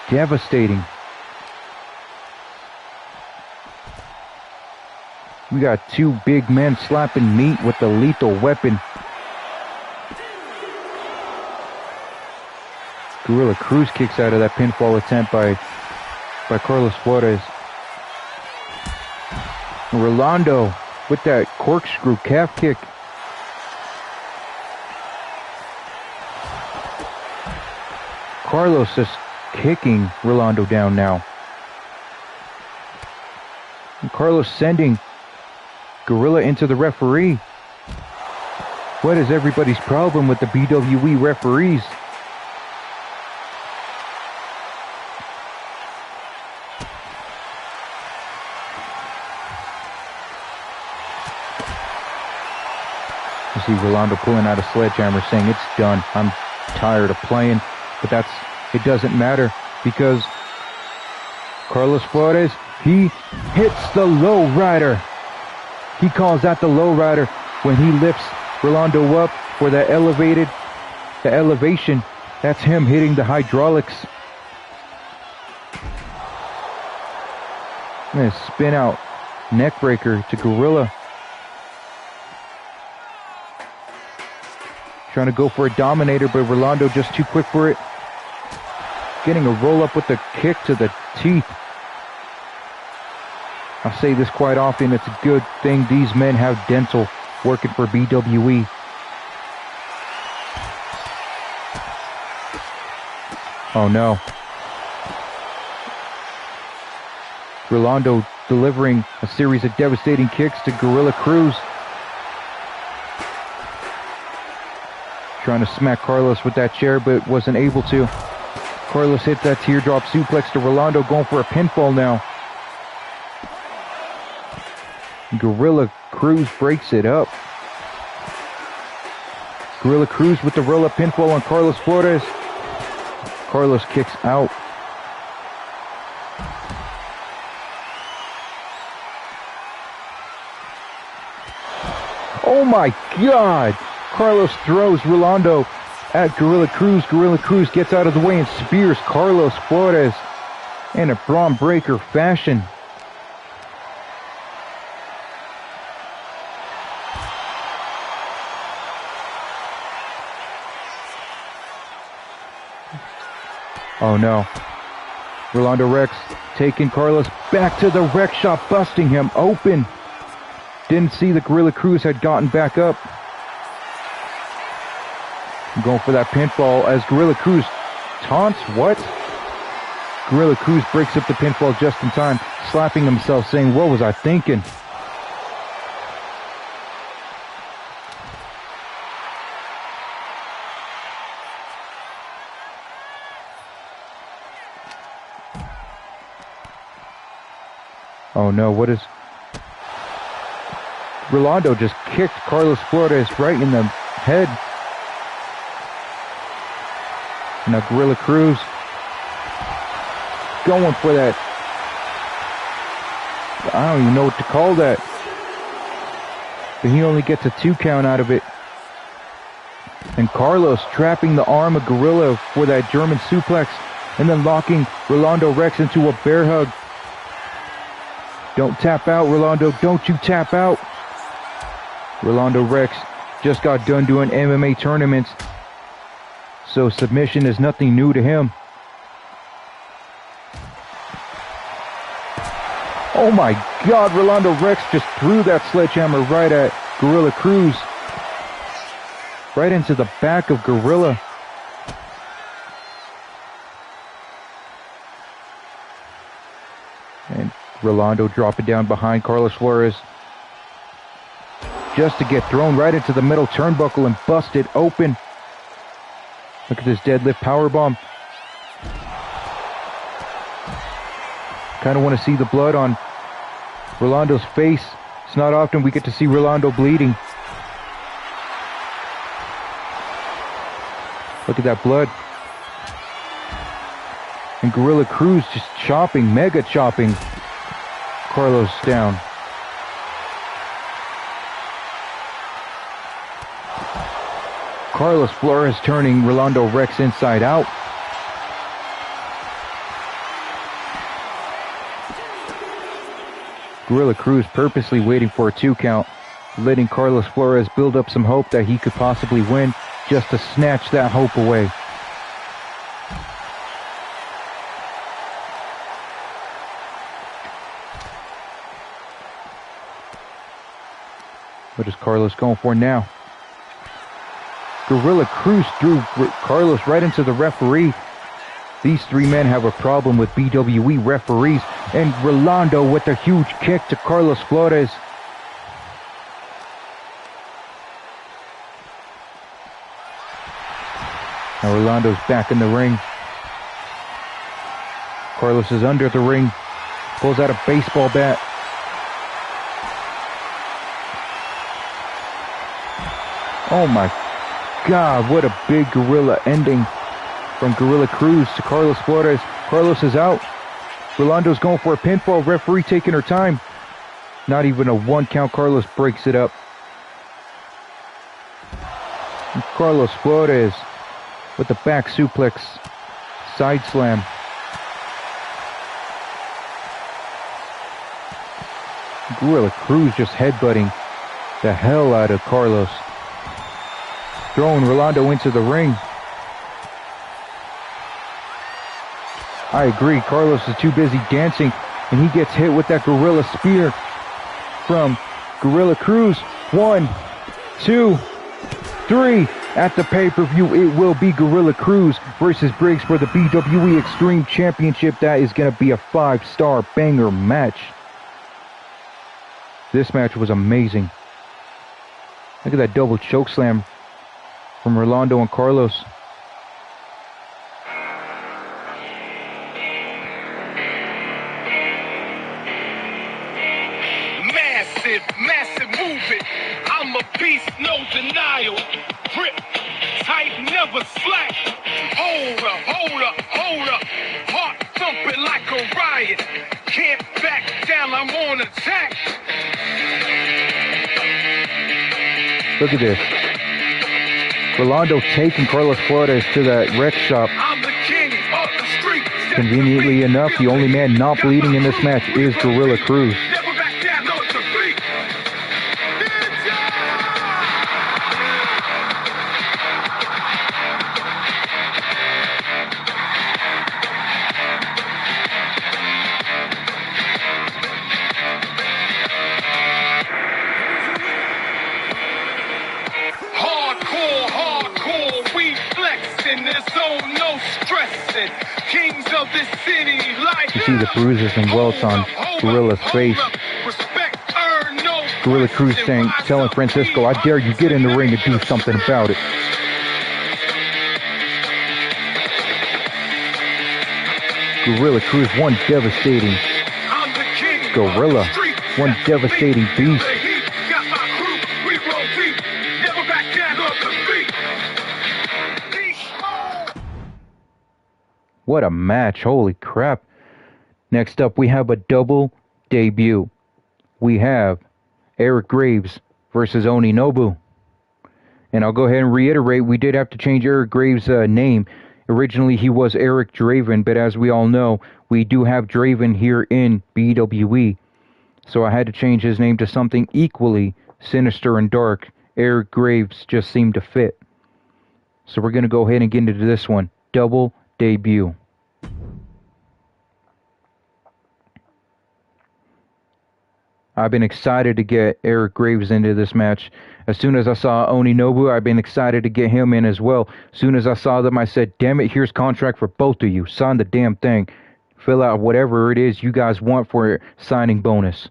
devastating. We got two big men slapping meat with the lethal weapon. Gorilla Cruz kicks out of that pinfall attempt by Carlos Flores. Rolando with that corkscrew calf kick. Carlos just kicking Rolando down now. And Carlos sending Gorilla into the referee. What is everybody's problem with the BWE referees? You see Rolando pulling out a sledgehammer saying, "It's done. I'm tired of playing." But it doesn't matter because Carlos Flores, he hits the low rider. He calls that the low rider when he lifts Rolando up for the elevation. That's him hitting the hydraulics. And a spin out neck breaker to Gorilla. Trying to go for a dominator, but Rolando just too quick for it. Getting a roll up with the kick to the teeth. I say this quite often, it's a good thing these men have dental working for BWE. Oh no. Rolando delivering a series of devastating kicks to Gorilla Cruz. Trying to smack Carlos with that chair, but wasn't able to. Carlos hits that teardrop suplex to Rolando, going for a pinfall now. Gorilla Cruz breaks it up. Gorilla Cruz with the roll-up pinfall on Carlos Flores. Carlos kicks out. Oh my God! Carlos throws Rolando at Gorilla Cruz. Gorilla Cruz gets out of the way and spears Carlos Flores in a Braun Breaker fashion. Oh no. Rolando Rex taking Carlos back to the wreck shop, busting him open. Didn't see that Gorilla Cruz had gotten back up. Going for that pinfall as Gorilla Cruz taunts. What? Gorilla Cruz breaks up the pinfall just in time, slapping himself, saying, "What was I thinking?" Oh no, what is... Rolando just kicked Carlos Flores right in the head. Now Gorilla Cruz going for that. I don't even know what to call that. but he only gets a 2 count out of it. And Carlos trapping the arm of Gorilla for that German suplex, and then locking Rolando Rex into a bear hug. Don't tap out, Rolando. Don't you tap out. Rolando Rex just got done doing MMA tournaments, so submission is nothing new to him. Oh my God, Rolando Rex just threw that sledgehammer right at Gorilla Cruz. Right into the back of Gorilla. And Rolando dropping down behind Carlos Flores. Just to get thrown right into the middle turnbuckle and busted open. Look at this deadlift powerbomb. Kind of want to see the blood on Rolando's face. It's not often we get to see Rolando bleeding. Look at that blood. And Gorilla Cruz just chopping, mega chopping Carlos down. Carlos Flores turning Rolando Rex inside out. Gorilla Cruz purposely waiting for a 2 count, letting Carlos Flores build up some hope that he could possibly win, just to snatch that hope away. What is Carlos going for now? Gorilla Cruz threw Carlos right into the referee. These 3 men have a problem with BWE referees. And Rolando with a huge kick to Carlos Flores. Now Rolando's back in the ring. Carlos is under the ring. Pulls out a baseball bat. Oh my God, what a big Gorilla ending from Gorilla Cruz to Carlos Flores. Carlos is out. Rolando's going for a pinfall. Referee taking her time. Not even a 1 count. Carlos breaks it up. And Carlos Flores with the back suplex. Side slam. Gorilla Cruz just headbutting the hell out of Carlos. Throwing Rolando into the ring. I agree, Carlos is too busy dancing, and he gets hit with that Gorilla Spear from Gorilla Cruz. 1, 2, 3. At the pay-per-view, it will be Gorilla Cruz versus Briggs for the BWE Extreme Championship. That is going to be a 5-star banger match. This match was amazing. Look at that double chokeslam from Rolando and Carlos. Massive movement. I'm a beast, no denial. Grip tight, never slack. Hold up. Heart thumping like a riot. Can't back down, I'm on attack. Look at this. Rolando taking Carlos Flores to that wreck shop. I'm the king of the street. Conveniently enough, the only man not bleeding in this match is Gorilla Cruz. Never back down, no defeat. Hardcore, we flexing. There's no stressing. Kings of this city, like You see the bruises and welts on Gorilla's face. Gorilla Cruz telling Francisco, I dare you get in the ring and do something about it. Gorilla Cruz, one devastating gorilla, one devastating beast. What a match, holy crap. Next up, we have a double debut. We have Eric Graves versus Oni-Nobu. And I'll go ahead and reiterate, we did have to change Eric Graves' name. Originally, he was Eric Draven, but as we all know, we do have Draven here in BWE. So I had to change his name to something equally sinister and dark. Eric Graves just seemed to fit. So we're going to go ahead and get into this one. Double debut. I've been excited to get Eric Graves into this match. As soon as I saw Oni-Nobu, I've been excited to get him in as well. As soon as I saw them, I said, damn it, here's contract for both of you. Sign the damn thing. Fill out whatever it is you guys want for a signing bonus.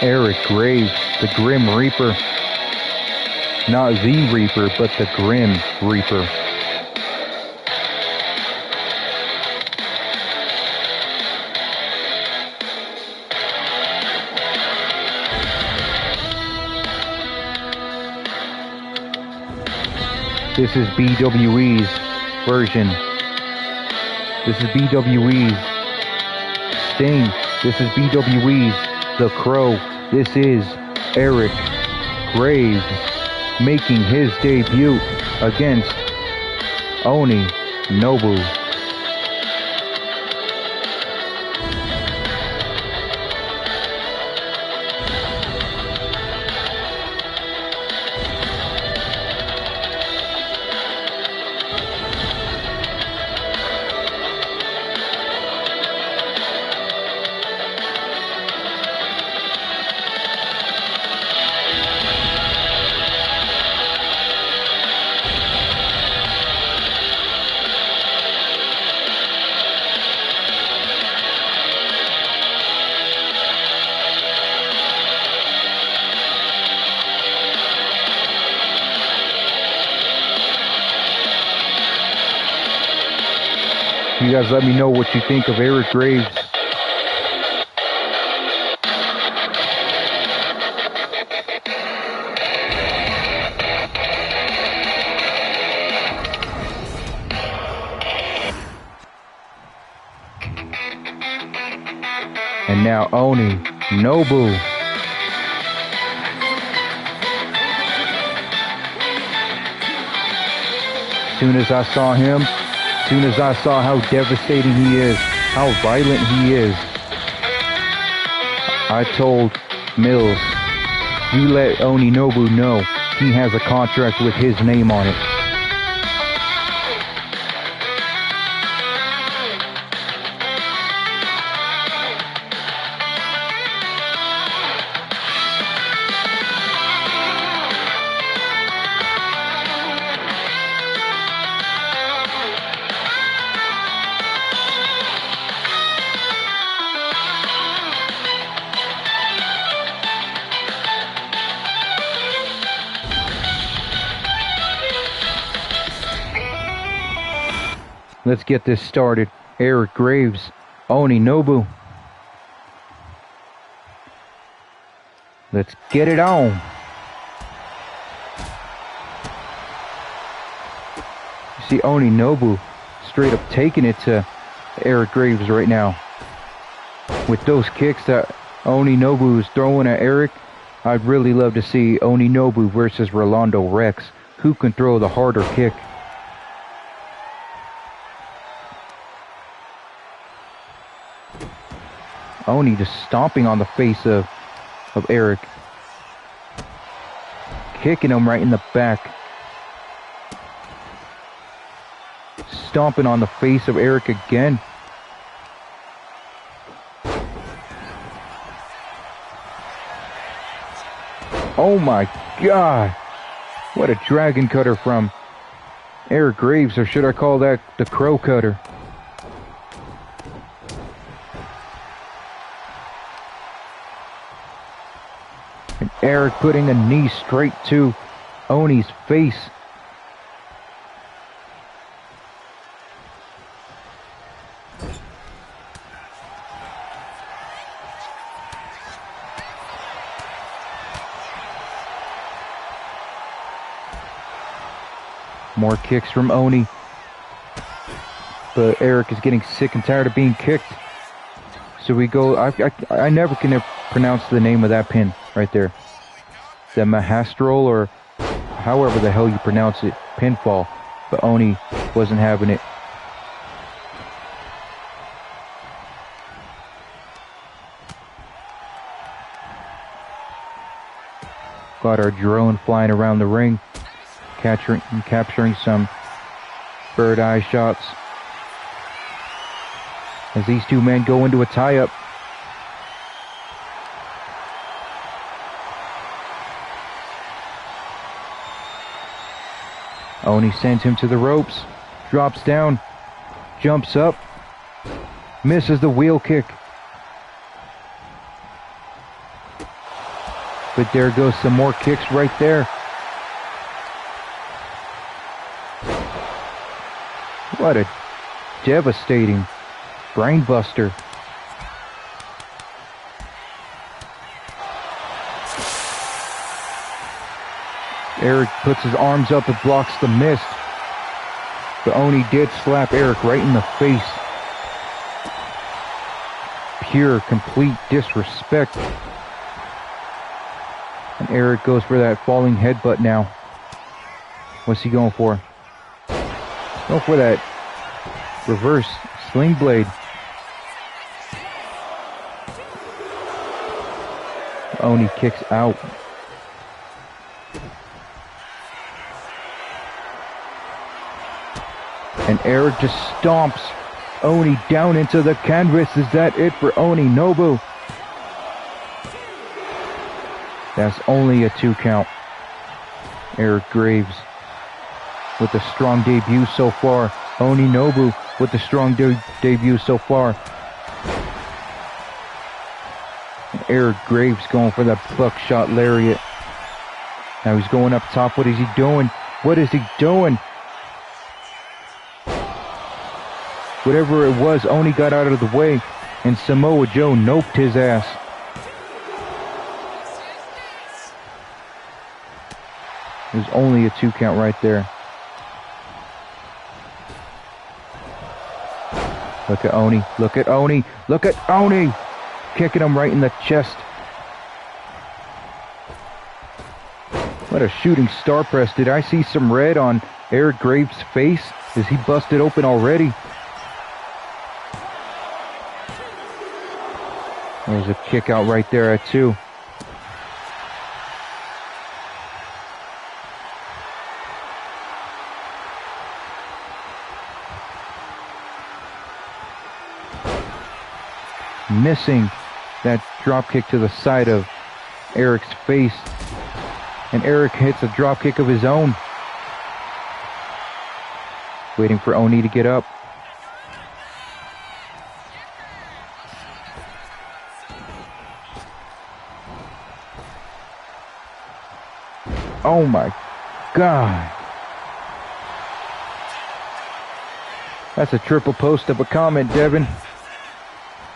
Eric Graves, the Grim Reaper. Not the Reaper, but the Grim Reaper. This is BWE's version. This is BWE's Sting. This is BWE's The Crow. This is Eric Graves making his debut against Oni-Nobu. You guys let me know what you think of Eric Graves. And now Oni-Nobu. As soon as I saw him, as soon as I saw how devastating he is, how violent he is, I told Mills, you let Oni-Nobu know he has a contract with his name on it. Let's get this started. Eric Graves, Oni-Nobu. Let's get it on. You see Oni-Nobu straight up taking it to Eric Graves right now. With those kicks that Oni-Nobu is throwing at Eric, I'd really love to see Oni-Nobu versus Rolando Rex. Who can throw the harder kick? Oni just stomping on the face of Eric. Kicking him right in the back. Stomping on the face of Eric again. Oh my God. What a dragon cutter from Eric Graves, or should I call that the crow cutter? And Eric putting a knee straight to Oni's face. More kicks from Oni. But Eric is getting sick and tired of being kicked. So we go, I never can pronounce the name of that pin right there. The Mahastral, or however the hell you pronounce it, pinfall. But Oni wasn't having it. Got our drone flying around the ring, capturing some bird eye shots as these two men go into a tie-up. Oni sends him to the ropes, drops down, jumps up, misses the wheel kick. But there goes some more kicks right there. What a devastating brainbuster. Eric puts his arms up and blocks the mist. But Oni did slap Eric right in the face. Pure, complete disrespect. And Eric goes for that falling headbutt now. What's he going for? Going for that reverse sling blade. Oni kicks out. And Eric just stomps Oni down into the canvas. Is that it for Oni-Nobu? That's only a 2 count. Eric Graves with a strong debut so far. Oni-Nobu with a strong debut so far. And Eric Graves going for that buckshot lariat. Now he's going up top. What is he doing? What is he doing? Whatever it was, Oni got out of the way, and Samoa Joe noped his ass. There's only a 2 count right there. Look at Oni. Look at Oni. Look at Oni! Kicking him right in the chest. What a shooting star press. Did I see some red on Eric Graves' face? Is he busted open already? There's a kick out right there at 2. Missing that drop kick to the side of Eric's face. And Eric hits a drop kick of his own. Waiting for Oni to get up. Oh my God. That's a triple post of a comment, Devin.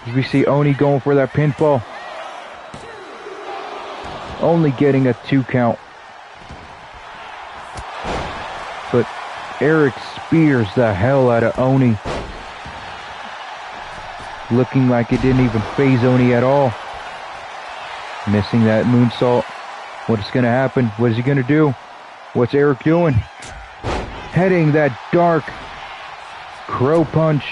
As we see Oni going for that pinfall. Only getting a 2 count. But Eric spears the hell out of Oni. Looking like it didn't even phase Oni at all. Missing that moonsault. What's going to happen? What is he going to do? What's Eric doing? Heading that dark crow punch.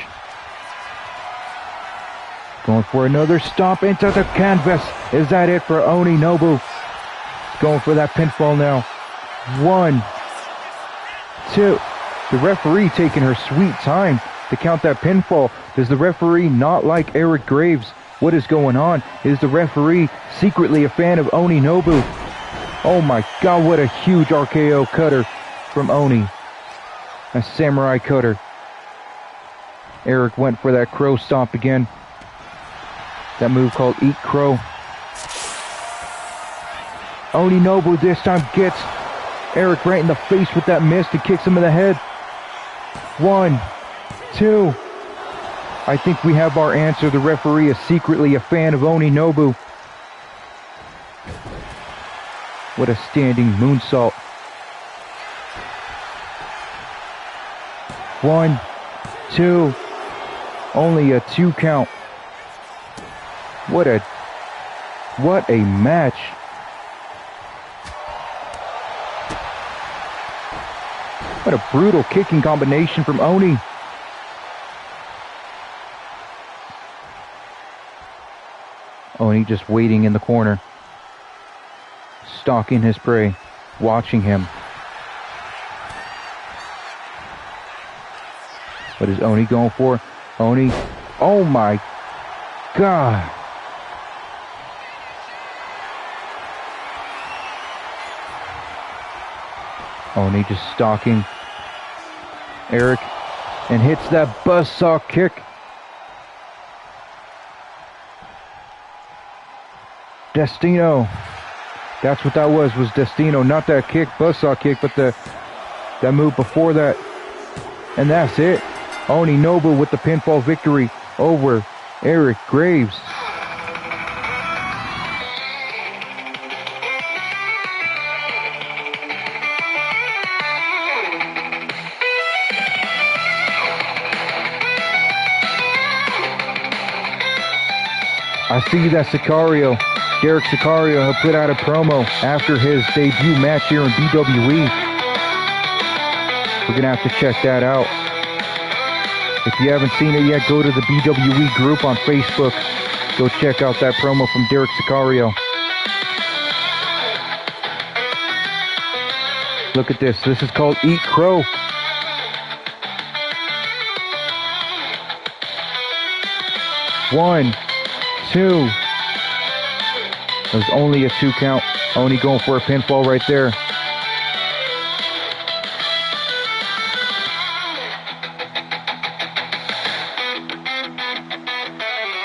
Going for another stomp into the canvas. Is that it for Oni-Nobu? Going for that pinfall now. 1, 2. The referee taking her sweet time to count that pinfall. Does the referee not like Eric Graves? What is going on? Is the referee secretly a fan of Oni-Nobu? Oh my God, what a huge RKO cutter from Oni. A samurai cutter. Eric went for that crow stomp again. That move called Eat Crow. Oni-Nobu this time gets Eric right in the face with that mist and kicks him in the head. 1, 2. I think we have our answer. The referee is secretly a fan of Oni-Nobu. What a standing moonsault. 1, 2. Only a 2 count. What a match. What a brutal kicking combination from Oni. Oni just waiting in the corner, stalking his prey, watching him. What is Oni going for? Oni, oh my God. Oni just stalking Eric and hits that buzzsaw kick. Destino. That's what that was Destino. Not that kick, buzzsaw kick, but that move before that. And that's it. Oni-Nobu with the pinfall victory over Eric Graves. I see that Derek Sicarrio put out a promo after his debut match here in BWE. We're going to have to check that out. If you haven't seen it yet, go to the BWE group on Facebook. Go check out that promo from Derek Sicarrio. Look at this. This is called Eat Crow. One, two. It was only a 2 count. Oni going for a pinfall right there.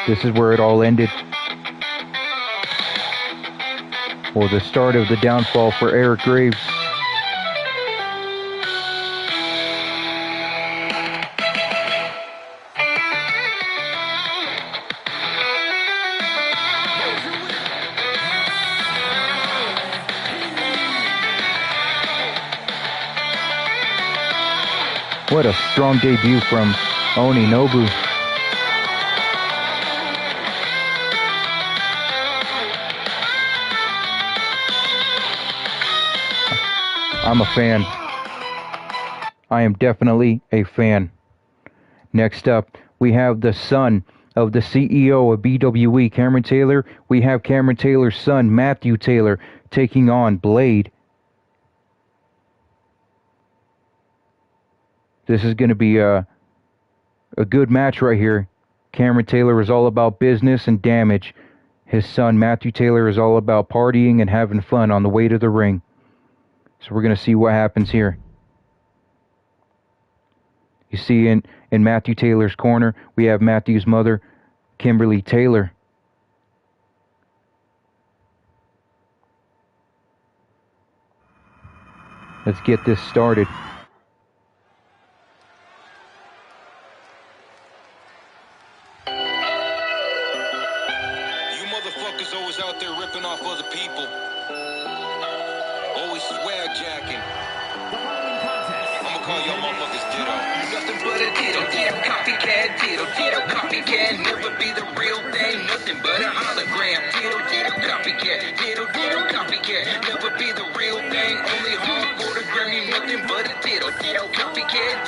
This is where it all ended. Or the start of the downfall for Eric Graves. What a strong debut from Oni-Nobu. I'm a fan. I am definitely a fan. Next up, we have the son of the CEO of BWE, Cameron Taylor. We have Cameron Taylor's son, Matthew Taylor, taking on Blade. This is going to be a good match right here. Cameron Taylor is all about business and damage. His son, Matthew Taylor, is all about partying and having fun on the way to the ring. So we're going to see what happens here. You see in Matthew Taylor's corner, we have Matthew's mother, Kimberly Taylor. Let's get this started. You motherfuckers always out there ripping off other people. Always swag jacking. I'ma call y'all motherfuckers ditto. Nothing but a ditto, copycat, copycat. Never be the real thing, nothing but a hologram. Ditto, copycat, copycat. Never be the real thing, only home for the Grammy. Nothing but a ditto, copycat,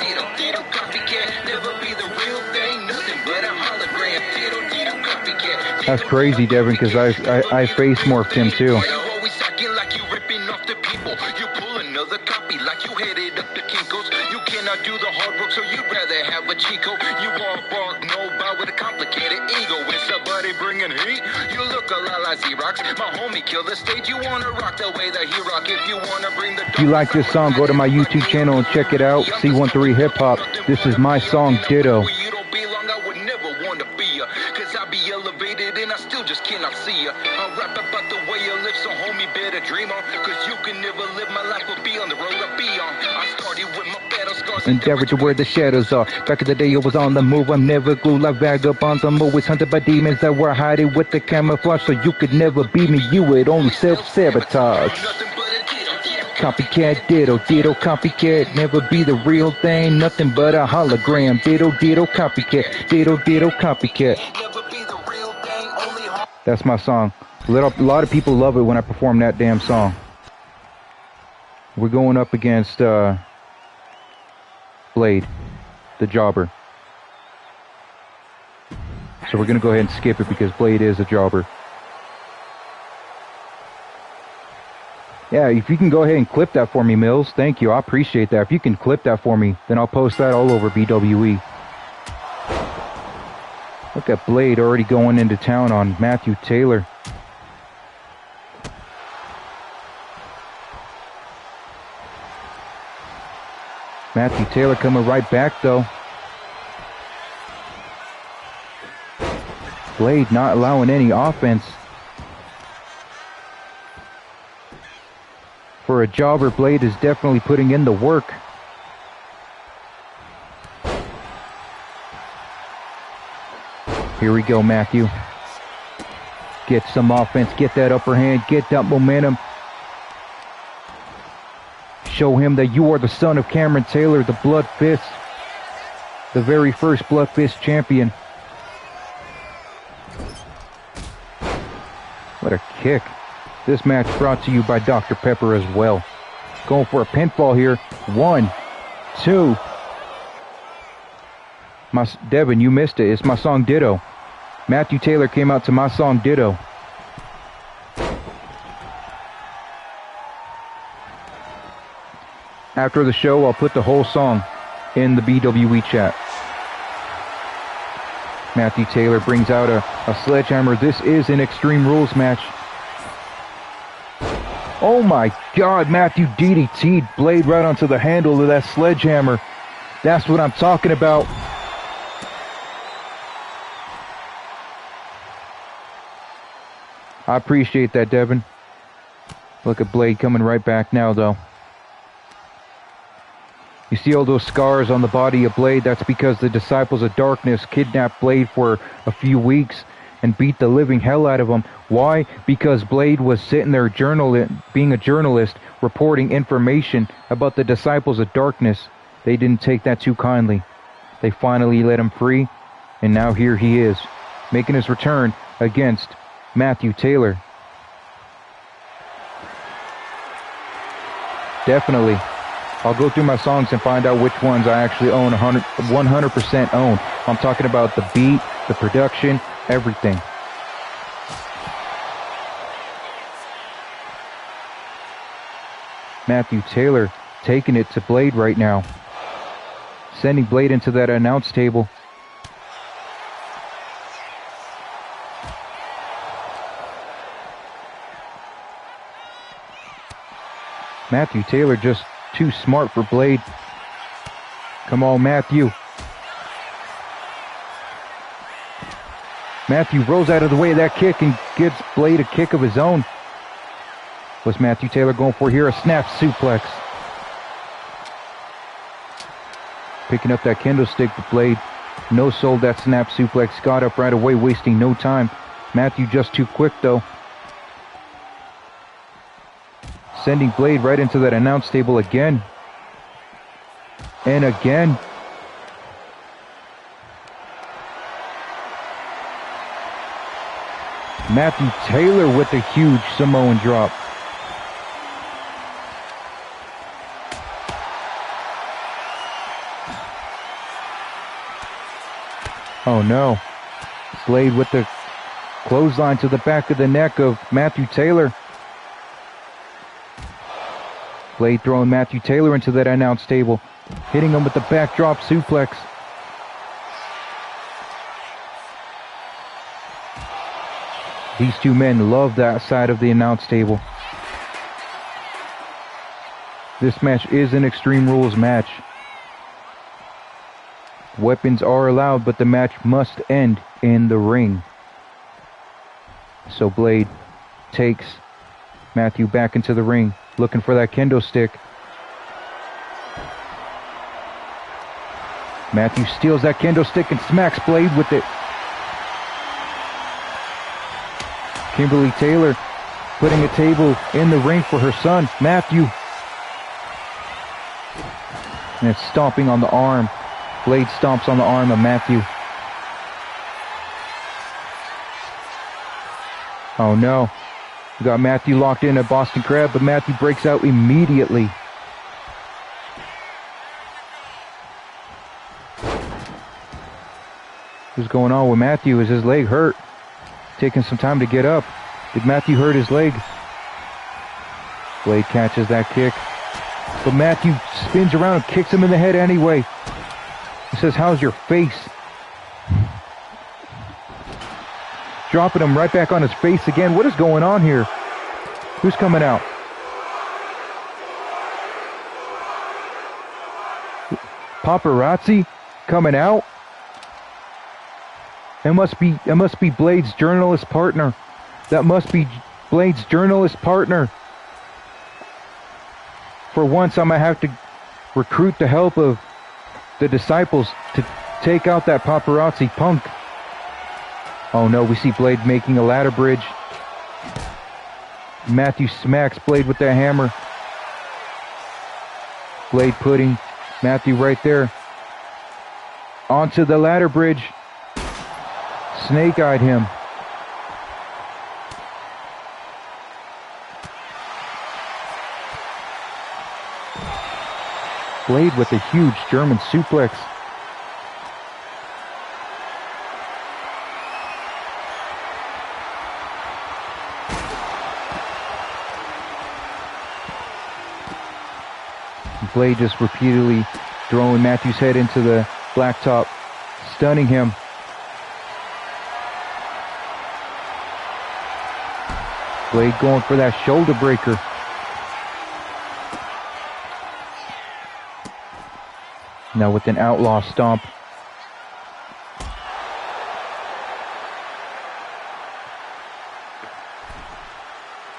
copycat. Never be the real thing, nothing but a hologram. Ditto, copycat. That's crazy, Devin, because I face morphed him too. Always acting like you ripping off the people. You pull another copy like you headed up the Kinkos. You cannot do the hard work, so you'd rather have a Chico. You all bark, no bow with a complicated ego. When somebody bringing heat, you look a lot like Xerox. My homie killed the stage. You wanna rock the way that he rock. If you wanna bring the. If you like this song, go to my YouTube channel and check it out. C13 Hip Hop. This is my song, Ditto. You don't belong, I would never want to be ya. Cause I be elevated and I still just cannot see ya. I rap about the way you live, so homie, better dream on. Cause you can never live, my life will be on the road I be on. I started with my battle scars. Endeavor to where the shadows are. Back in the day, I was on the move. I'm never glued like vagabonds. I'm always hunted by demons that were hiding with the camouflage. So you could never beat me. You would only self-sabotage. copycat, ditto, ditto, copycat. Never be the real thing, nothing but a hologram. Ditto, ditto, copycat, ditto, ditto, copycat. That's my song. A lot of people love it when I perform that damn song. We're going up against Blade, the jobber. So we're going to go ahead and skip it because Blade is a jobber. Yeah, if you can go ahead and clip that for me, Mills. Thank you. I appreciate that. If you can clip that for me, then I'll post that all over BWE. Look at Blade already going into town on Matthew Taylor. Matthew Taylor coming right back, though. Blade not allowing any offense. For a jobber, Blade is definitely putting in the work. Here we go, Matthew. Get some offense, get that upper hand, get that momentum. Show him that you are the son of Cameron Taylor, the Blood Fist. The very first Blood Fist champion. What a kick. This match brought to you by Dr. Pepper as well. Going for a pinfall here. 1, 2. Devin, you missed it. It's my song Ditto. Matthew Taylor came out to my song Ditto. After the show, I'll put the whole song in the BWE chat. Matthew Taylor brings out a sledgehammer. This is an Extreme Rules match. Oh my God, Matthew DDT'd Blade right onto the handle of that sledgehammer. That's what I'm talking about. I appreciate that, Devin. Look at Blade coming right back now, though. You see all those scars on the body of Blade? That's because the Disciples of Darkness kidnapped Blade for a few weeks and beat the living hell out of him. Why? Because Blade was sitting there being a journalist, reporting information about the Disciples of Darkness. They didn't take that too kindly. They finally let him free, and now here he is, making his return against Matthew Taylor. Definitely. I'll go through my songs and find out which ones I actually own 100% own. I'm talking about the beat, the production, everything. Matthew Taylor taking it to Blade right now. Sending Blade into that announce table. Matthew Taylor just too smart for Blade. Come on, Matthew. Matthew rolls out of the way of that kick and gives Blade a kick of his own. What's Matthew Taylor going for here? A snap suplex. Picking up that kendo stick, but Blade no-sold that snap suplex. Got up right away, wasting no time. Matthew just too quick, though. Sending Blade right into that announce table again. And again. Matthew Taylor with a huge Samoan drop. Oh no. Blade with the clothesline to the back of the neck of Matthew Taylor. Blade throwing Matthew Taylor into that announce table. Hitting him with the backdrop suplex. These two men love that side of the announce table. This match is an Extreme Rules match. Weapons are allowed, but the match must end in the ring. So Blade takes Matthew back into the ring, looking for that kendo stick. Matthew steals that kendo stick and smacks Blade with it. Kimberly Taylor putting a table in the ring for her son, Matthew. And it's stomping on the arm. Blade stomps on the arm of Matthew. Oh no. We got Matthew locked in at Boston Crab, but Matthew breaks out immediately. What's going on with Matthew? Is his leg hurt? Taking some time to get up. Did Matthew hurt his leg? Blade catches that kick. But Matthew spins around and kicks him in the head anyway. He says, how's your face? Dropping him right back on his face again. What is going on here? Who's coming out? Paparazzi coming out? It must be Blade's journalist partner. That must be Blade's journalist partner. For once, I'm going to have to recruit the help of the disciples to take out that paparazzi punk. Oh no, we see Blade making a ladder bridge. Matthew smacks Blade with that hammer. Blade putting Matthew right there onto the ladder bridge. Snake-eyed him. Blade with a huge German suplex. Blade just repeatedly throwing Matthew's head into the blacktop, stunning him. Blade going for that shoulder breaker. Now with an outlaw stomp.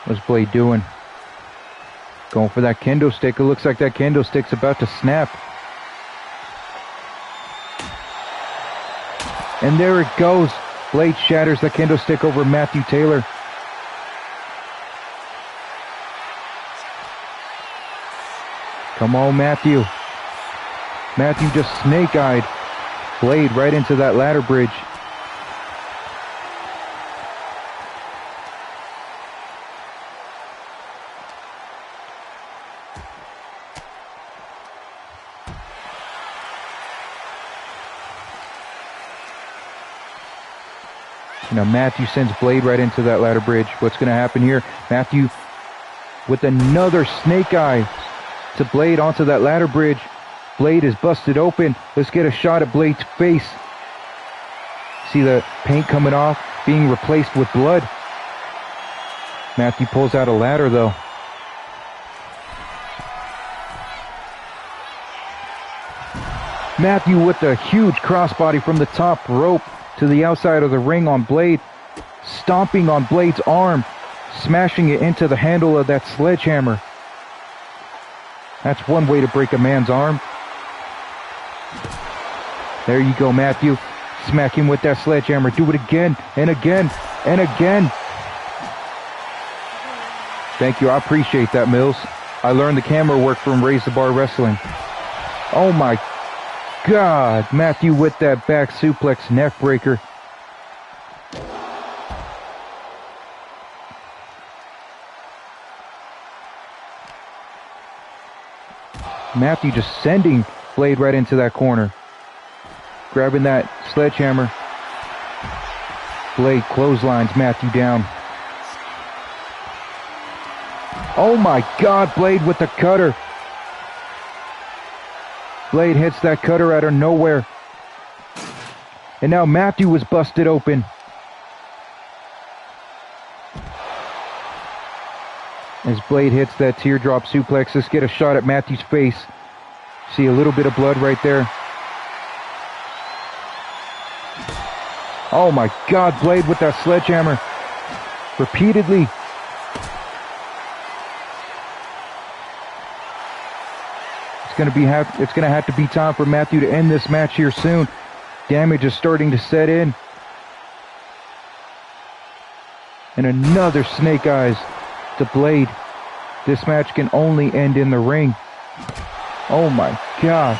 What's Blade doing? Going for that kendo stick. It looks like that kendo stick's about to snap. And there it goes. Blade shatters the kendo stick over Matthew Taylor. Come on, Matthew. Matthew just snake-eyed Blade right into that ladder bridge. Now Matthew sends Blade right into that ladder bridge. What's going to happen here? Matthew with another snake eye to Blade onto that ladder bridge. Blade is busted open. Let's get a shot at Blade's face. See the paint coming off, being replaced with blood. Matthew pulls out a ladder though. Matthew with a huge crossbody from the top rope to the outside of the ring on Blade, stomping on Blade's arm, smashing it into the handle of that sledgehammer. That's one way to break a man's arm. There you go, Matthew. Smack him with that sledgehammer. Do it again and again and again. Thank you. I appreciate that, Mills. I learned the camera work from Raise the Bar Wrestling. Oh my God. Matthew with that back suplex neck breaker. Matthew just sending Blade right into that corner. Grabbing that sledgehammer. Blade clotheslines Matthew down. Oh my God, Blade with the cutter. Blade hits that cutter out of nowhere. And now Matthew was busted open. As Blade hits that teardrop suplex, let's get a shot at Matthew's face. See a little bit of blood right there. Oh my God, Blade with that sledgehammer. Repeatedly. It's gonna have to be time for Matthew to end this match here soon. Damage is starting to set in. And another snake eyes to Blade. This match can only end in the ring. Oh my God.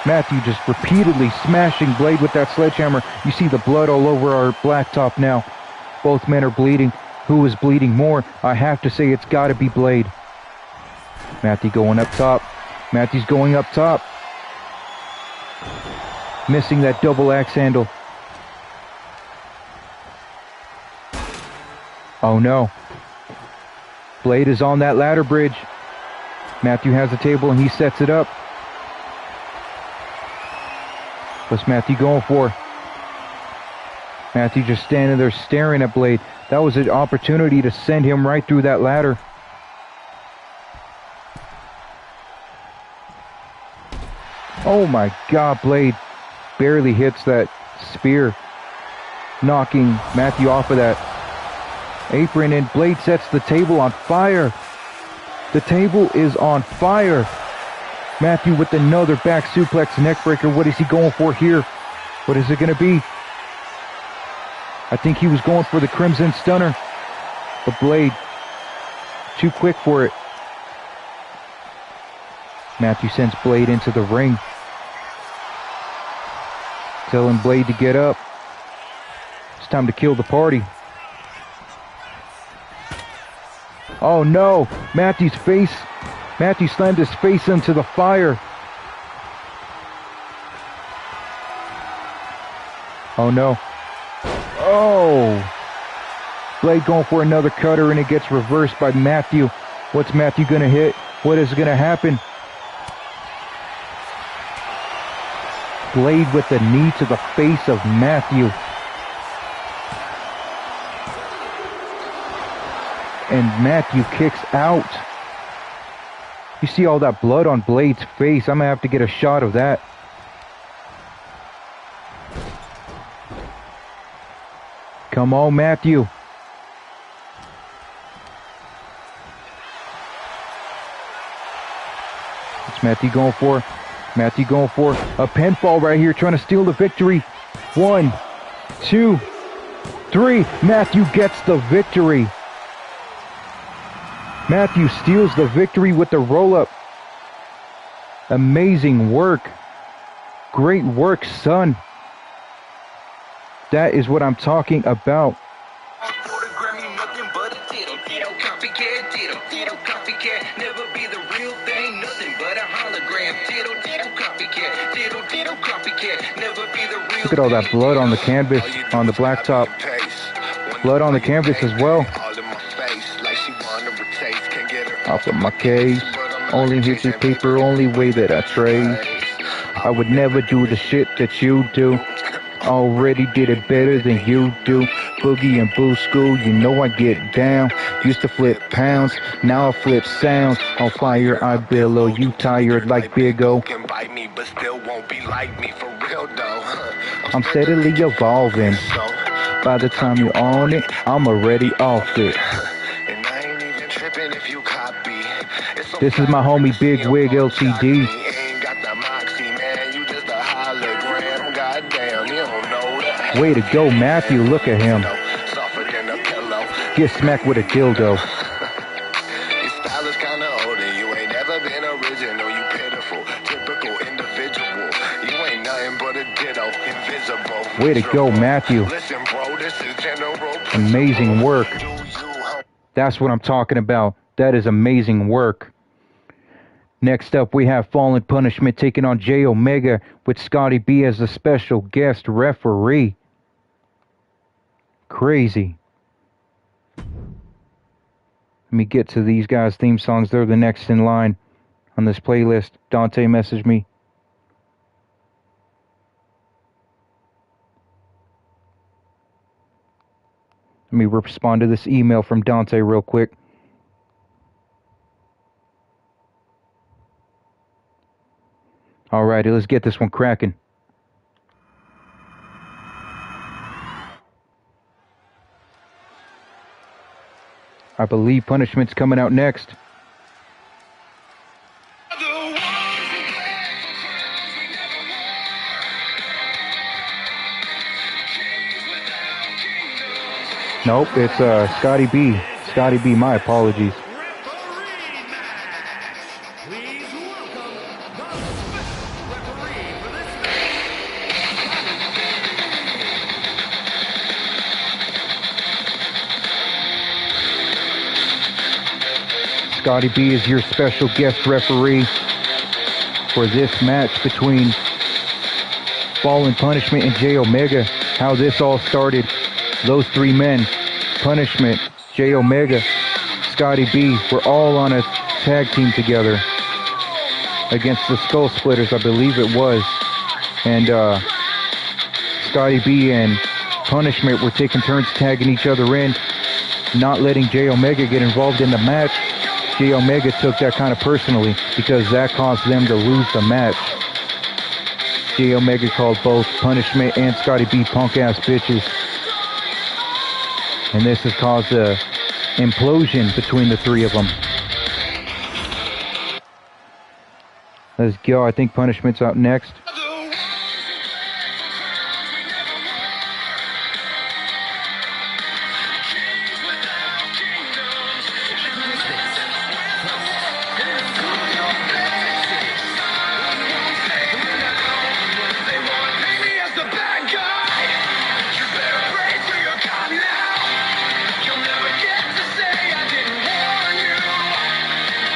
Matthew just repeatedly smashing Blade with that sledgehammer. You see the blood all over our blacktop now. Both men are bleeding. Who is bleeding more? I have to say it's got to be Blade. Matthew going up top. Matthew's going up top. Missing that double axe handle. Oh no. Blade is on that ladder bridge. Matthew has the table and he sets it up. What's Matthew going for? Matthew just standing there staring at Blade. That was an opportunity to send him right through that ladder. Oh my God, Blade barely hits that spear, knocking Matthew off of that apron, and Blade sets the table on fire. The table is on fire. Matthew with another back suplex neckbreaker. What is he going for here? What is it going to be? I think he was going for the Crimson Stunner, but Blade too quick for it. Matthew sends Blade into the ring, telling Blade to get up. It's time to kill the party. Oh no, Matthew slammed his face into the fire. Oh no. Oh. Blade going for another cutter and it gets reversed by Matthew. What's Matthew gonna hit? What is gonna happen? Blade with the knee to the face of Matthew. And Matthew kicks out. You see all that blood on Blade's face. I'm gonna have to get a shot of that. Come on, Matthew. What's Matthew going for? Matthew going for a pinfall right here, trying to steal the victory. 1, 2, 3. Matthew gets the victory. Matthew steals the victory with the roll-up. Amazing work. Great work, son. That is what I'm talking about. Look at all that blood on the canvas, on the blacktop. Blood on the canvas as well. Off of my case, only hit the paper, only way that I trade. I would never do the shit that you do. Already did it better than you do. Boogie and Boo School, you know I get down. Used to flip pounds, now I flip sounds. On fire I billow, you tired like Big O. I'm steadily evolving. By the time you're on it, I'm already off it. This is my homie Big Wig LTD. Way to go, Matthew. Look at him. Get smacked with a dildo. Way to go, Matthew. Amazing work. That's what I'm talking about. That is amazing work. Next up, we have Fallen Punishment taking on J Omega with Scotty B as the special guest referee. Crazy. Let me get to these guys' theme songs. They're the next in line on this playlist. Dante messaged me. Let me respond to this email from Dante real quick. Alrighty, let's get this one cracking. I believe Punishment's coming out next. Nope, it's Scotty B. Scotty B, my apologies. Please welcome Scotty B is your special guest referee for this match between Fallen Punishment and J Omega. How this all started, those three men, Punishment, J Omega, Scotty B, were all on a tag team together against the Skull Splitters, I believe it was. And Scotty B and Punishment were taking turns tagging each other in, not letting J Omega get involved in the match. J Omega took that kind of personally because that caused them to lose the match. J Omega called both Punishment and Scotty B punk ass bitches. And this has caused a implosion between the three of them. Let's go. I think Punishment's out next.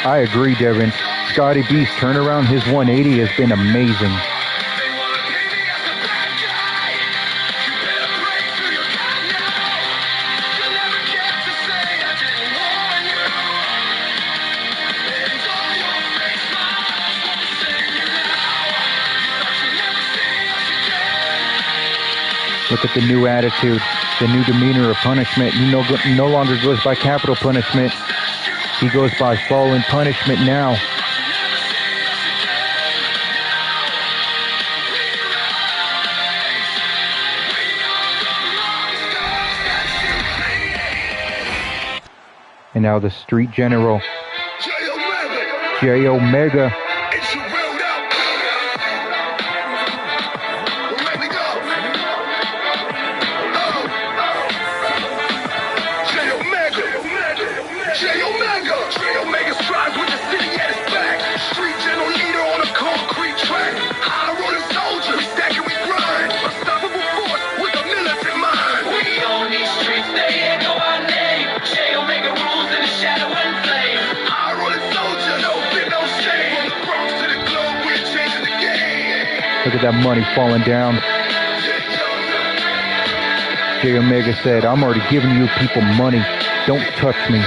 I agree, Devin. Scotty B's turnaround, his 180 has been amazing. Look at the new attitude, the new demeanor of Punishment. He no longer goes by Capital Punishment. He goes by Fallen Punishment now. And now the Street General, J Omega. Look at that money falling down. J Omega said, I'm already giving you people money. Don't touch me.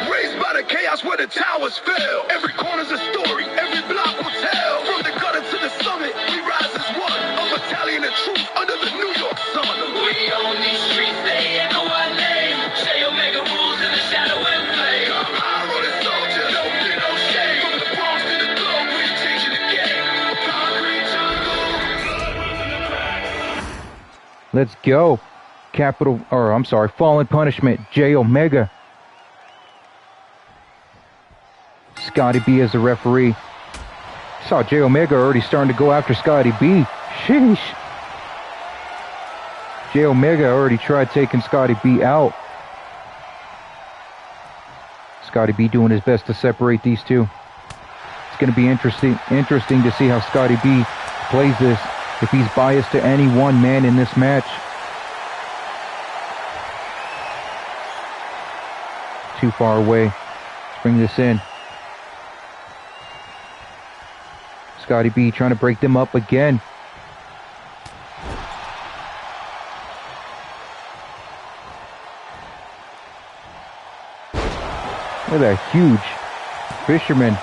Raised by the chaos where the towers fell. Every corner's a story, every block will tell. From the gutter to the summit, we rise as one. A battalion of troops under the New York sun. We own these streets, they echo our name. J Omega rules in the shadow and flame. I'm high rolling soldier, don't get no shame. From the Bronx to the globe, we're changing the game. Let's go. Fallen Punishment, J Omega. Scotty B as the referee. Saw J Omega already starting to go after Scotty B. Sheesh. J Omega already tried taking Scotty B out. Scotty B doing his best to separate these two. It's going to be interesting to see how Scotty B plays this. If he's biased to any one man in this match. Too far away. Let's bring this in. Scotty B trying to break them up again. Look at that huge fisherman.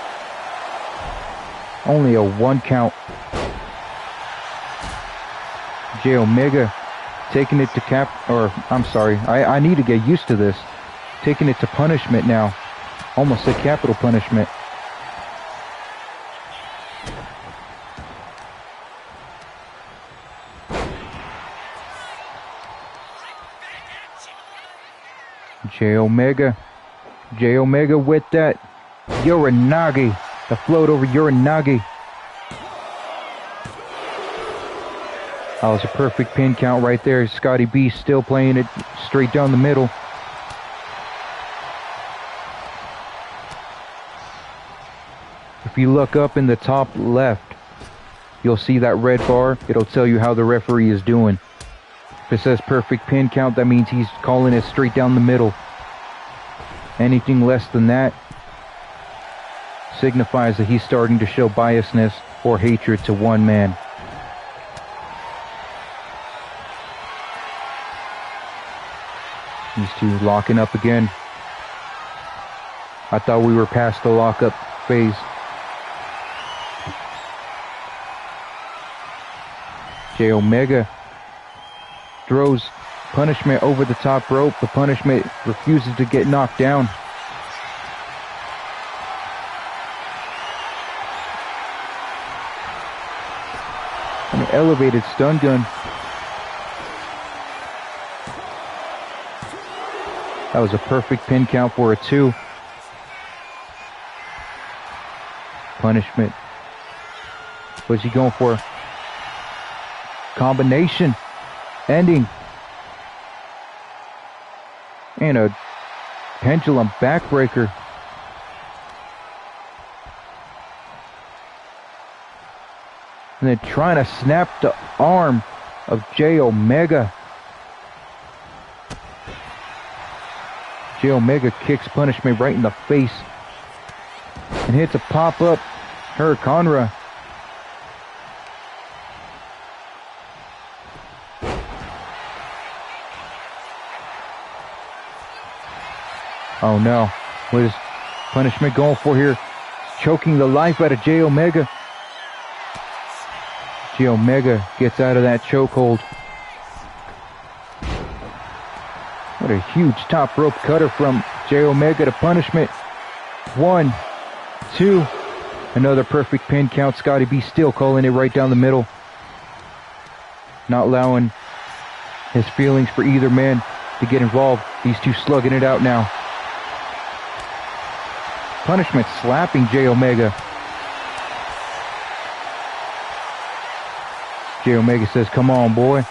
Only a 1 count. J Omega taking it to I need to get used to this. Taking it to Punishment now. Almost said Capital Punishment. J Omega with that Uranagi. The float over Uranagi. That was a perfect pin count right there. Scotty B still playing it straight down the middle. If you look up in the top left, you'll see that red bar. It'll tell you how the referee is doing. If it says perfect pin count, that means he's calling it straight down the middle. Anything less than that signifies that he's starting to show biasness or hatred to one man. These two locking up again. I thought we were past the lockup phase. Jay Omega throws punishment over the top rope. The punishment refuses to get knocked down. An elevated stun gun. That was a perfect pin count for a 2. Punishment. What's he going for? Combination. Ending. And a pendulum backbreaker. And then trying to snap the arm of Jay Omega. Jay Omega kicks punishment right in the face. And hits a pop-up Hurricanrana. Oh no. What is punishment going for here? Choking the life out of Jay Omega. Jay Omega gets out of that chokehold. What a huge top rope cutter from Jay Omega to punishment. 1, 2. Another perfect pin count. Scotty B still calling it right down the middle. Not allowing his feelings for either man to get involved. These two slugging it out now. Punishment slapping Jay Omega. Jay Omega says, "Come on, boy."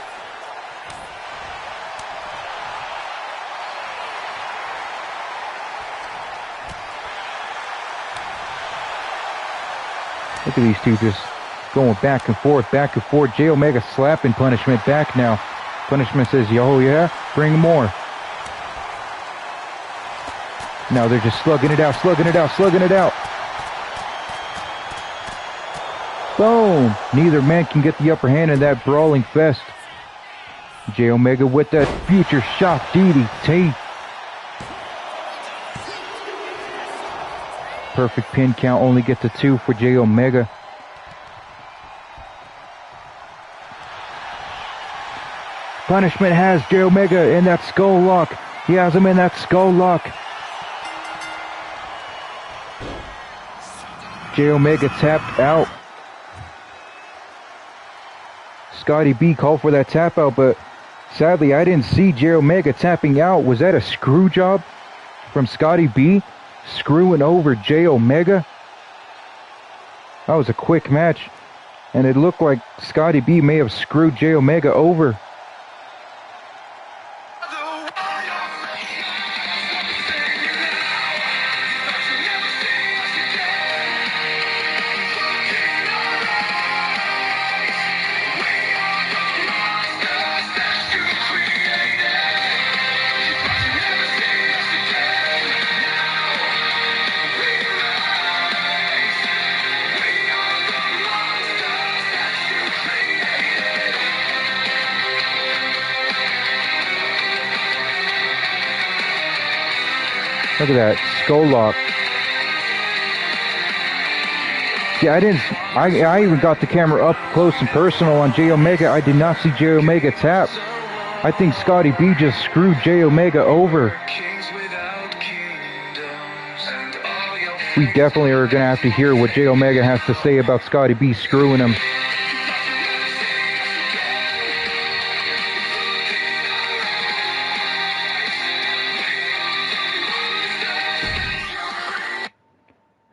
Look at these two just going back and forth, back and forth. Jay Omega slapping punishment back now. Punishment says, "Yo, yeah, bring more." Now they're just slugging it out, slugging it out, slugging it out. Boom! Neither man can get the upper hand in that brawling fest. Jay Omega with that future shock DDT. Perfect pin count, only gets a 2 for Jay Omega. Punishment has Jay Omega in that skull lock. He has him in that skull lock. Jay Omega tapped out. Scotty B called for that tap out, but sadly I didn't see Jay Omega tapping out. Was that a screw job from Scotty B? Screwing over Jay Omega? That was a quick match, and it looked like Scotty B may have screwed Jay Omega over. Look at that skull lock. Yeah, I even got the camera up close and personal on Jay Omega. I did not see Jay Omega tap. I think Scotty B just screwed Jay Omega over. We definitely are going to have to hear what Jay Omega has to say about Scotty B screwing him.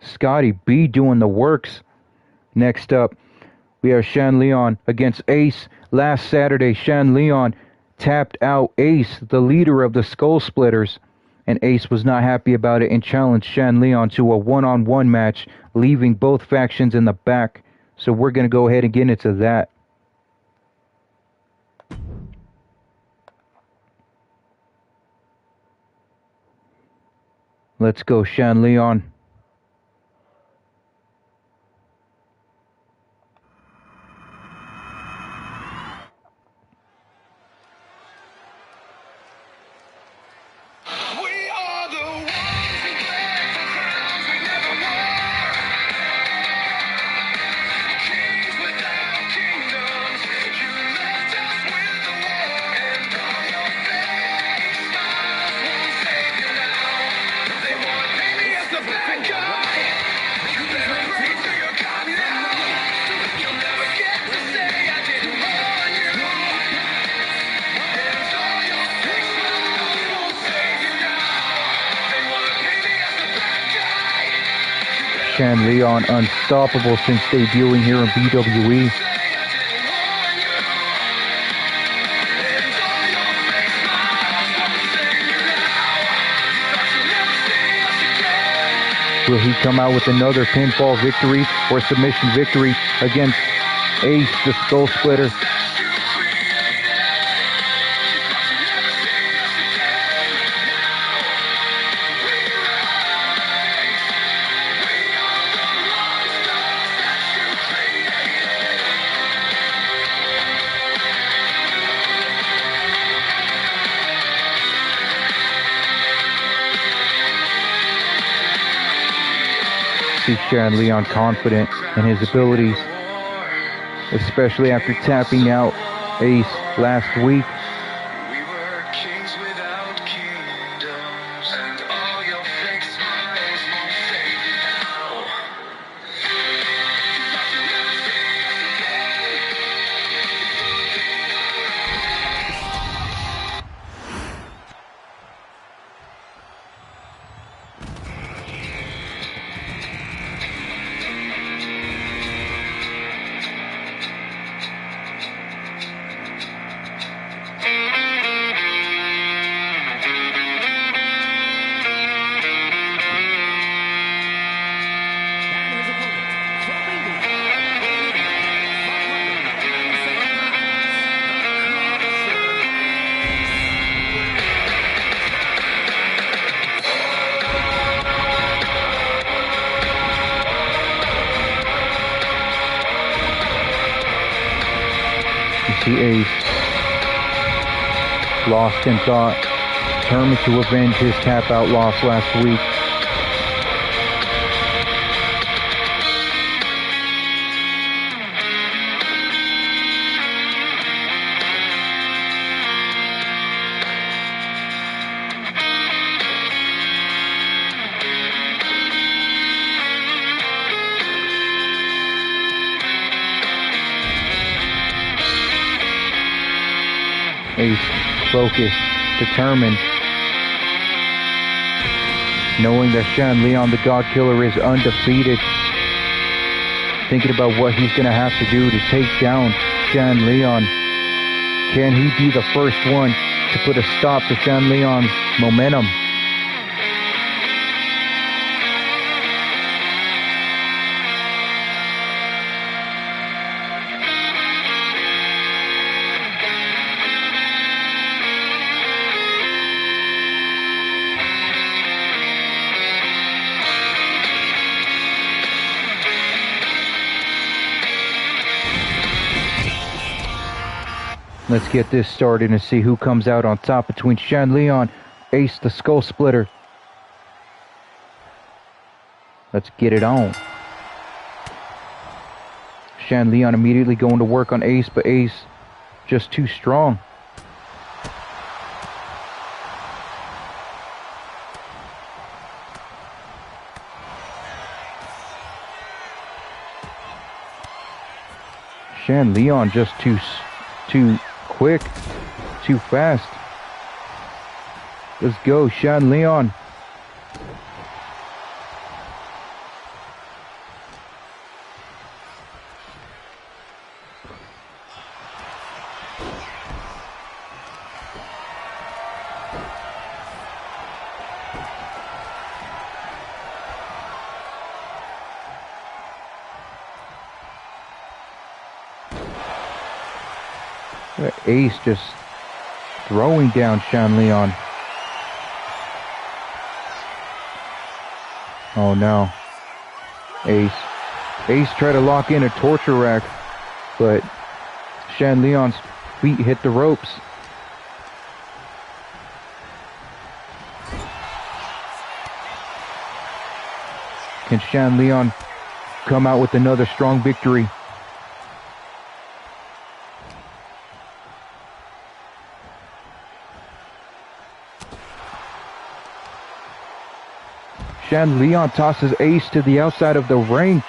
Scotty B doing the works. Next up, we have Shan Leon against Ace. Last Saturday, Shan Leon tapped out Ace, the leader of the Skull Splitters, and Ace was not happy about it and challenged Shan Leon to a one-on-one match, leaving both factions in the back. So we're going to go ahead and get into that. Let's go, Shan Leon. We are the ones who break the crowns we never wore. Kings without kingdoms. You left us with the war. And all your fake smiles won't save you now. They want to paint me as the bad guy. You better pray to your God now. You'll never get to say I didn't warn you. And all your fake smiles won't save you now. They want to paint me as the bad guy. Shan Leon unstoppable since debuting here in BWE. Say I didn't warn you. And all your fake smiles won't save you now. You thought you'd never see us again. Will he come out with another pinfall victory or submission victory against Ace, the Skull Splitter? See Shan Leon confident in his abilities, especially after tapping out Ace last week. We were kings without kingdoms, and all your fake smiles won't save you now. You thought you'd never see us again. And his opponent, from India, weighing in at 587 pounds, You see Ace lost in thought, determined to avenge his tap out loss last week. Ace focused, determined, knowing that Shan Leon the God Killer is undefeated, thinking about what he's going to have to do to take down Shan Leon. Can he be the first one to put a stop to Shan Leon's momentum? Let's get this started and see who comes out on top between Shan Leon, Ace the Skull Splitter. Let's get it on. Shan Leon immediately going to work on Ace, but Ace just too strong. Shan Leon just too quick, too fast. Let's go, Shan Leon. Ace just throwing down Shan Leon. Oh no. Ace. Ace tried to lock in a torture rack, but Shan Leon's feet hit the ropes. Can Shan Leon come out with another strong victory? Shan Leon tosses Ace to the outside of the ring.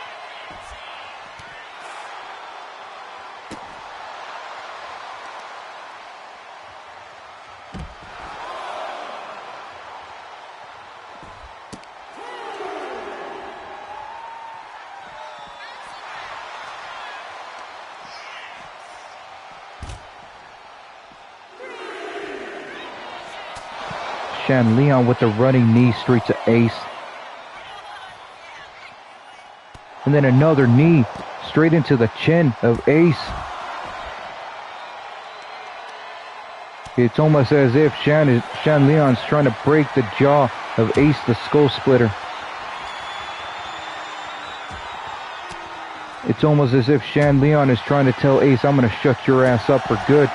Shan Leon with the running knee straight to Ace. And then another knee straight into the chin of Ace. It's almost as if Shan Leon's trying to break the jaw of Ace the Skull Splitter. It's almost as if Shan Leon is trying to tell Ace, I'm going to shut your ass up for good.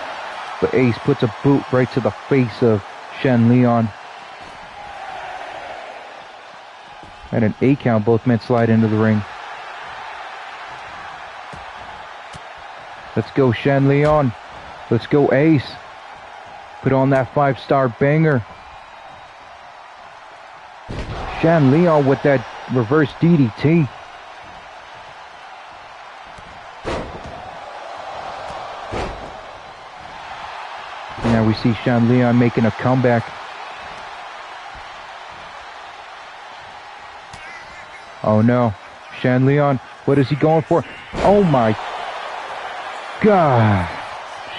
But Ace puts a boot right to the face of Shan Leon. At an 8 count, both men slide into the ring. Let's go, Shan Leon. Let's go, Ace. Put on that 5-star banger. Shan Leon with that reverse DDT. And now we see Shan Leon making a comeback. Oh no. Shan Leon, what is he going for? Oh my God.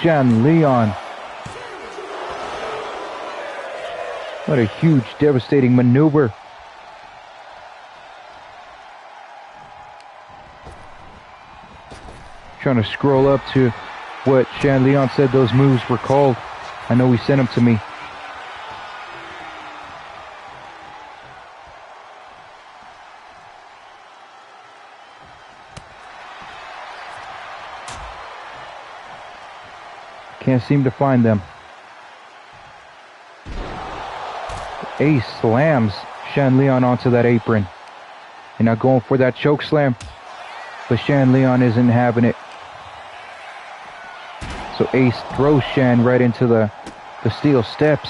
Shan Leon. What a huge, devastating maneuver. Trying to scroll up to what Shan Leon said those moves were called. I know he sent them to me. Can't seem to find them. Ace slams Shan Leon onto that apron. And now going for that choke slam. But Shan Leon isn't having it. So Ace throws Shan right into the steel steps.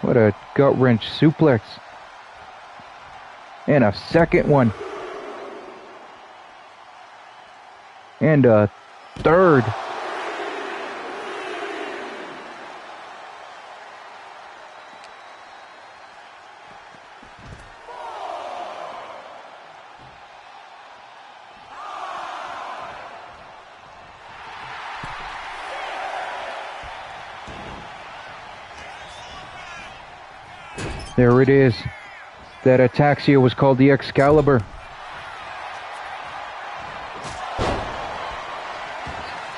What a gut-wrench suplex. And a second one. And a third. There it is. That ataxia was called the Excalibur.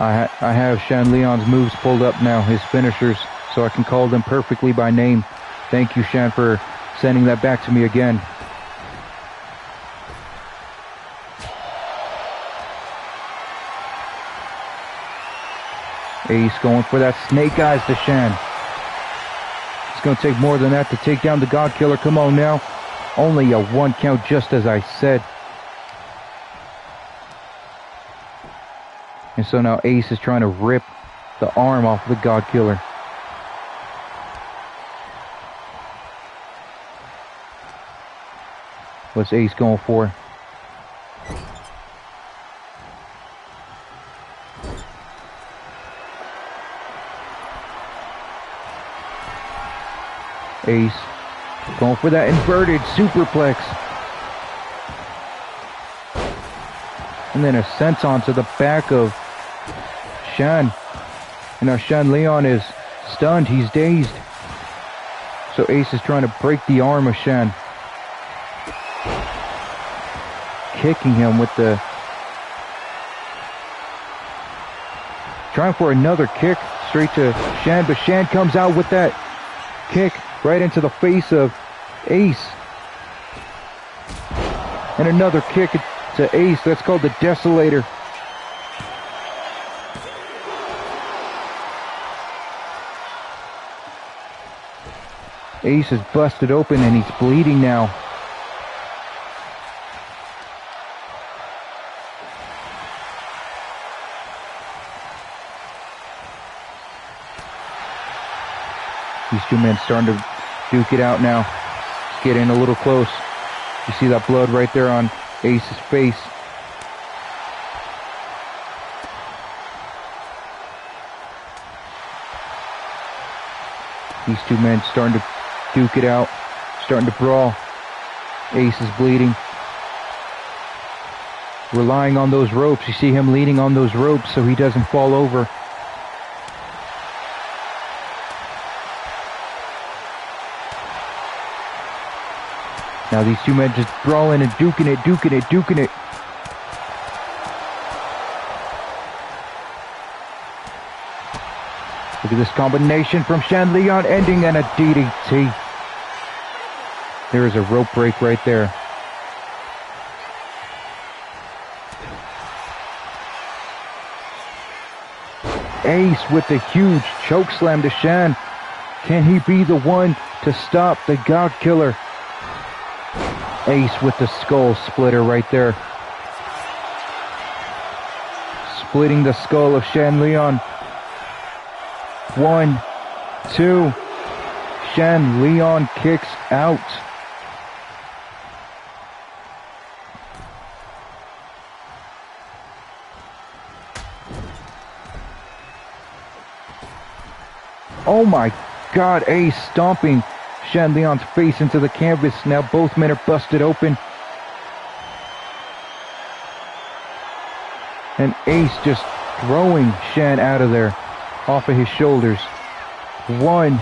I have Shan Leon's moves pulled up now, his finishers, so I can call them perfectly by name. Thank you, Shan, for sending that back to me again. Ace going for that snake eyes to Shan. It's going to take more than that to take down the God Killer. Come on now. Only a 1 count, just as I said. And so now Ace is trying to rip the arm off the God Killer. What's Ace going for? Ace going for that inverted superplex. And then a senton to the back of Shan. And now Shan Leon is stunned. He's dazed. So Ace is trying to break the arm of Shan. Kicking him with the... Trying for another kick straight to Shan. But Shan comes out with that kick right into the face of Ace. And another kick to Ace. That's called the Desolator. Ace is busted open and he's bleeding now. These two men starting to duke it out now. It's getting a little close. You see that blood right there on Ace's face. These two men starting to duke it out, starting to brawl. Ace is bleeding. Relying on those ropes. You see him leaning on those ropes so he doesn't fall over. Now these two men just brawling and duking it. Look at this combination from Shan Leon, ending in a DDT. There is a rope break right there. Ace with the huge choke slam to Shan. Can he be the one to stop the God Killer? Ace with the skull splitter right there. Splitting the skull of Shan Leon. 1, 2. Shan Leon kicks out. Oh my God, Ace stomping Shan Leon's face into the canvas. Now both men are busted open. And Ace just throwing Shan out of there, off of his shoulders. 1,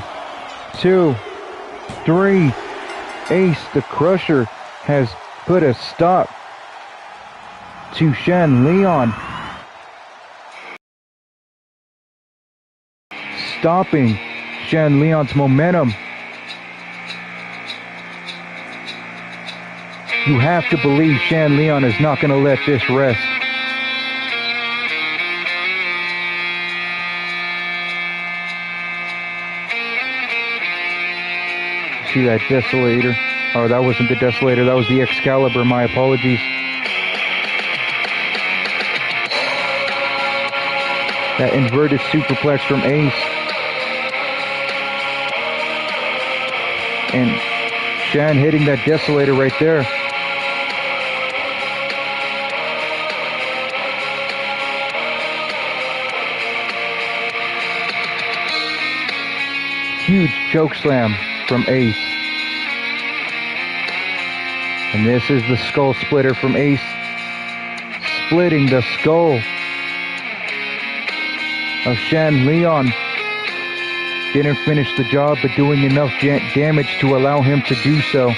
2, 3. Ace the Crusher has put a stop to Shan Leon. Stopping Shan Leon's momentum. You have to believe Shan Leon is not going to let this rest. See that Desolator? Oh, that wasn't the Desolator, that was the Excalibur, my apologies. That inverted superplex from Ace. And Shan hitting that Desolator right there. Huge choke slam from Ace. And this is the skull splitter from Ace. Splitting the skull of Shan Leon. Didn't finish the job, but doing enough damage to allow him to do so.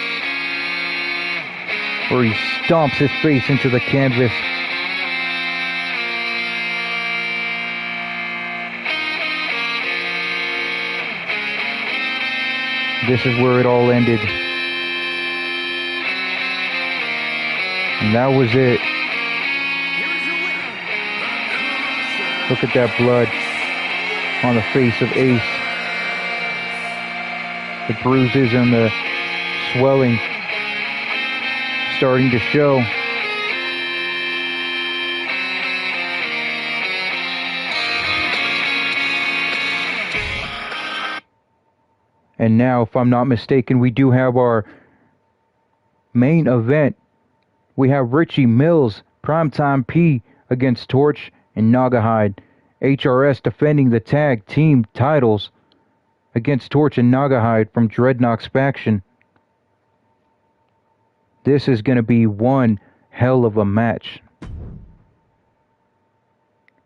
Where he stomps his face into the canvas. This is where it all ended. And that was it. Look at that blood on the face of Ace. The bruises and the swelling starting to show. And now, if I'm not mistaken, we do have our main event. We have Richie Mills, Primetime P against Torch and Gnawgahyde. HRS defending the tag team titles against Torch and Gnawgahyde from Dreadnoks faction. This is going to be one hell of a match.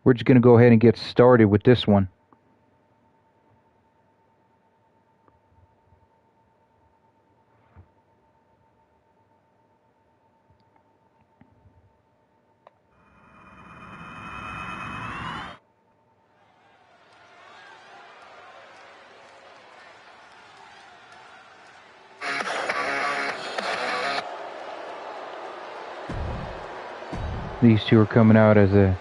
We're just going to go ahead and get started with this one. These two are coming out as a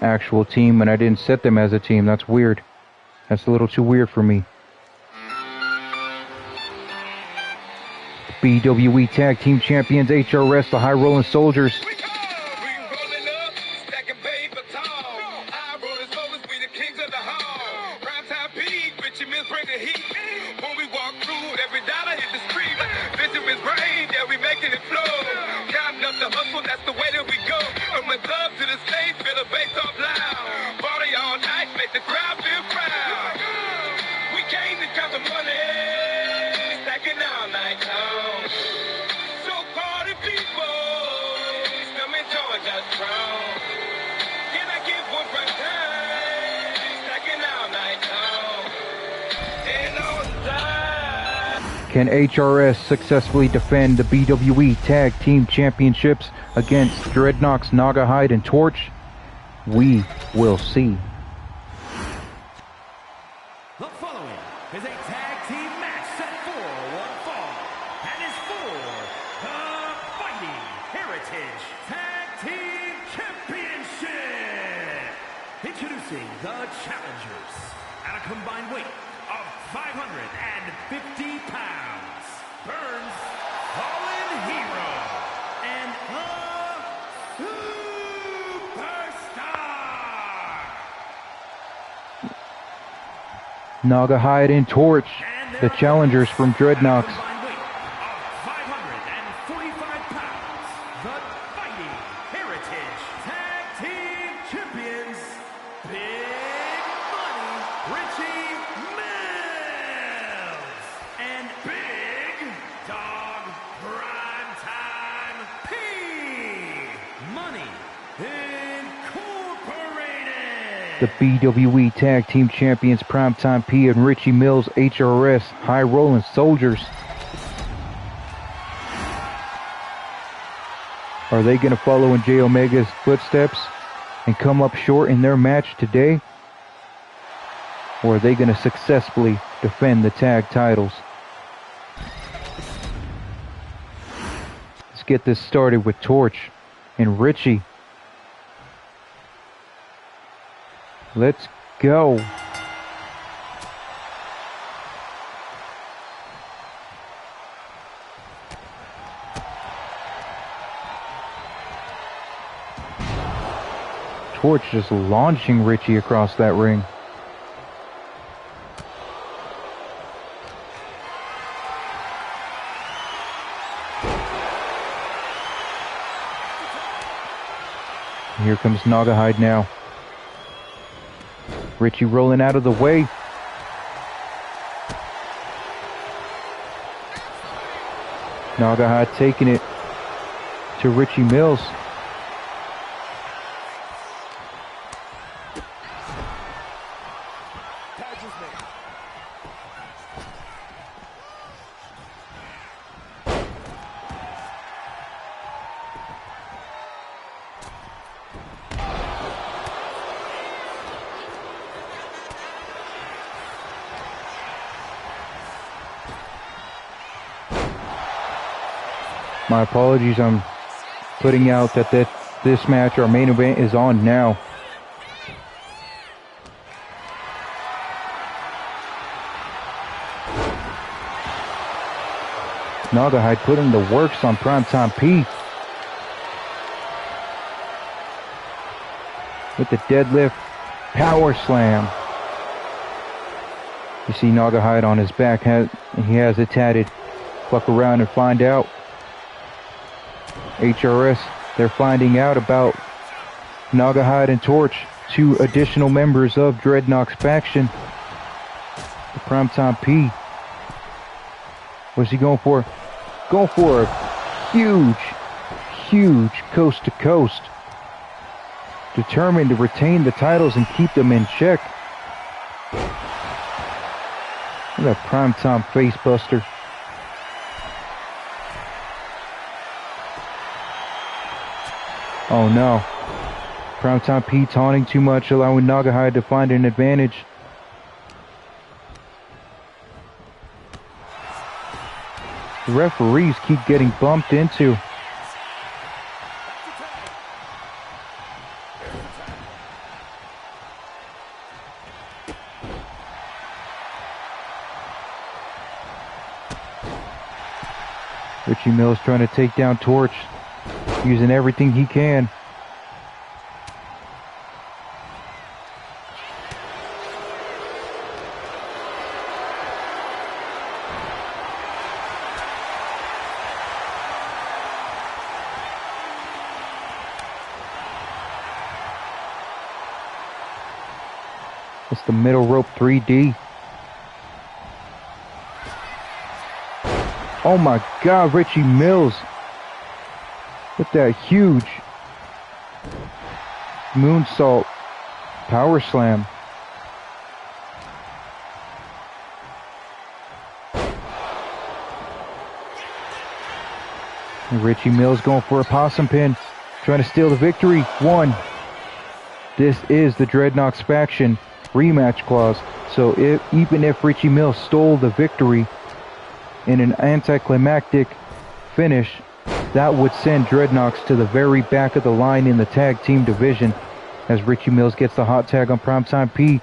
actual team, and I didn't set them as a team. That's weird. That's a little too weird for me. BWE Tag Team Champions, HRS, the High Rolling Soldiers. Can HRS successfully defend the BWE Tag Team Championships against Dreadnoks, Gnawgahyde and Torch? We will see. The following is a tag team match set for one fall and is for the Fighting Heritage Tag Team Championship. Introducing the challengers at a combined weight of 550 pounds, Burns, Fallen Hero, and a superstar. Gnawgahyde and Torch, the challengers from Dreadnoks. Combined weight of 545 pounds, the Fighting Heritage Tag Team Champions, Big Money Richie Mills and Big Dog Primetime P. Money Incorporated. The BWE Tag Team Champions, Primetime P and Richie Mills, HRS, High Rolling Soldiers. Are they going to follow in J Omega's footsteps and come up short in their match today? Or are they going to successfully defend the tag titles? Let's get this started with Torch and Richie. Let's go. Torch just launching Richie across that ring. Here comes Gnawgahyde now. Richie rolling out of the way. Gnawgahyde taking it to Richie Mills. My apologies, I'm putting out that this match, our main event, is on now. Gnawgahyde putting the works on Primetime P. With the deadlift power slam. You see Gnawgahyde on his back, he has it tatted. Fuck around and find out. HRS, they're finding out about Gnawgahyde and Torch, two additional members of Dreadnoks faction. The Primetime P. What's he going for? Going for a huge coast to coast. Determined to retain the titles and keep them in check. Look at that Primetime face buster. Oh no. Primetime P taunting too much, allowing Gnawgahyde to find an advantage. The referees keep getting bumped into. Richie Mills trying to take down Torch, using everything he can. It's the middle rope 3D. Oh my God, Richie Mills with that huge moonsault power slam. And Richie Mills going for a possum pin, trying to steal the victory. One. This is the Dreadnoks faction rematch clause. So even if Richie Mills stole the victory in an anticlimactic finish, that would send Dreadnoks to the very back of the line in the tag team division, as Richie Mills gets the hot tag on Primetime P.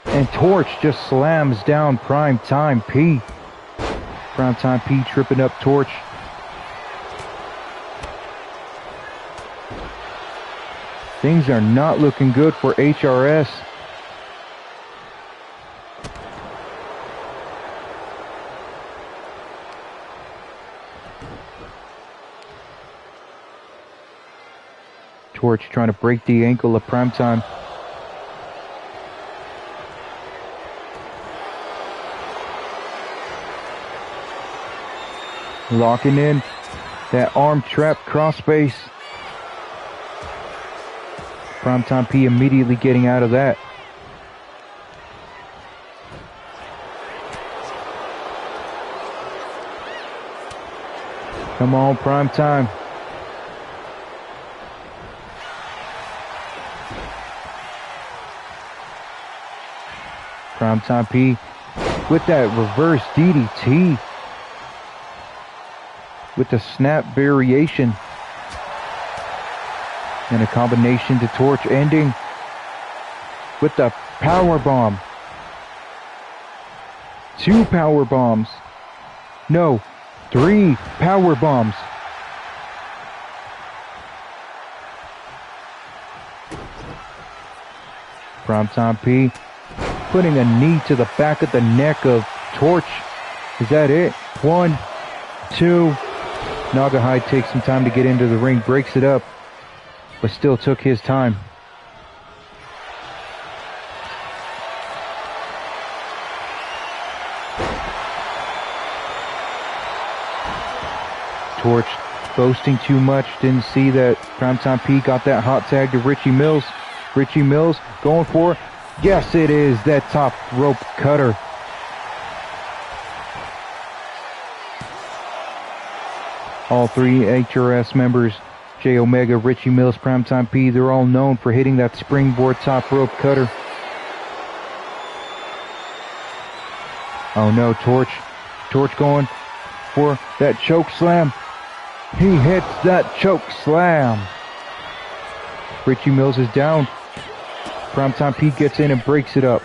And Torch just slams down Primetime P. Primetime P tripping up Torch. Things are not looking good for HRS. Torch trying to break the ankle of Primetime. Locking in that arm trap crossface. Primetime P immediately getting out of that. Come on, Primetime. Primetime P with that reverse DDT. With the snap variation. And a combination to Torch, ending with the power bomb. 2 power bombs. No, 3 power bombs. Primetime P putting a knee to the back of the neck of Torch. Is that it? 1, 2. Gnawgahyde takes some time to get into the ring, breaks it up, but still took his time. Torch boasting too much, didn't see that Primetime P got that hot tag to Richie Mills. Richie Mills going for, yes it is, that top rope cutter. All 3 HRS members, J Omega, Richie Mills, Primetime P, they're all known for hitting that springboard top rope cutter. Oh no, Torch going for that choke slam. He hits that choke slam. Richie Mills is down. Primetime P gets in and breaks it up,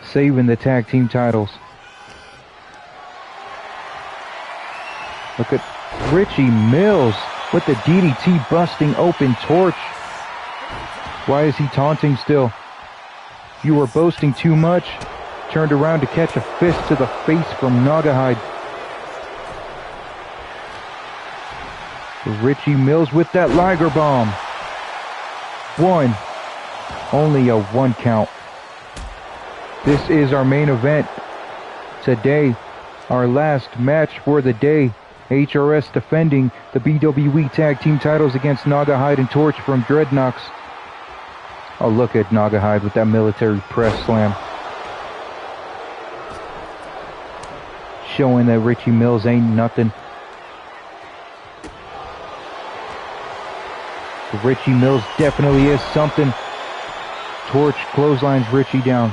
saving the tag team titles. Look at Richie Mills with the DDT busting open Torch. Why is he taunting still? You were boasting too much. Turned around to catch a fist to the face from Gnawgahyde. Richie Mills with that Liger Bomb. 1. Only a 1 count. This is our main event today. Our last match for the day. HRS defending the BWE Tag Team titles against Gnawgahyde and Torch from Dreadnoks. Oh, look at Gnawgahyde with that military press slam. Showing that Richie Mills ain't nothing. Richie Mills definitely is something. Torch clotheslines Richie down.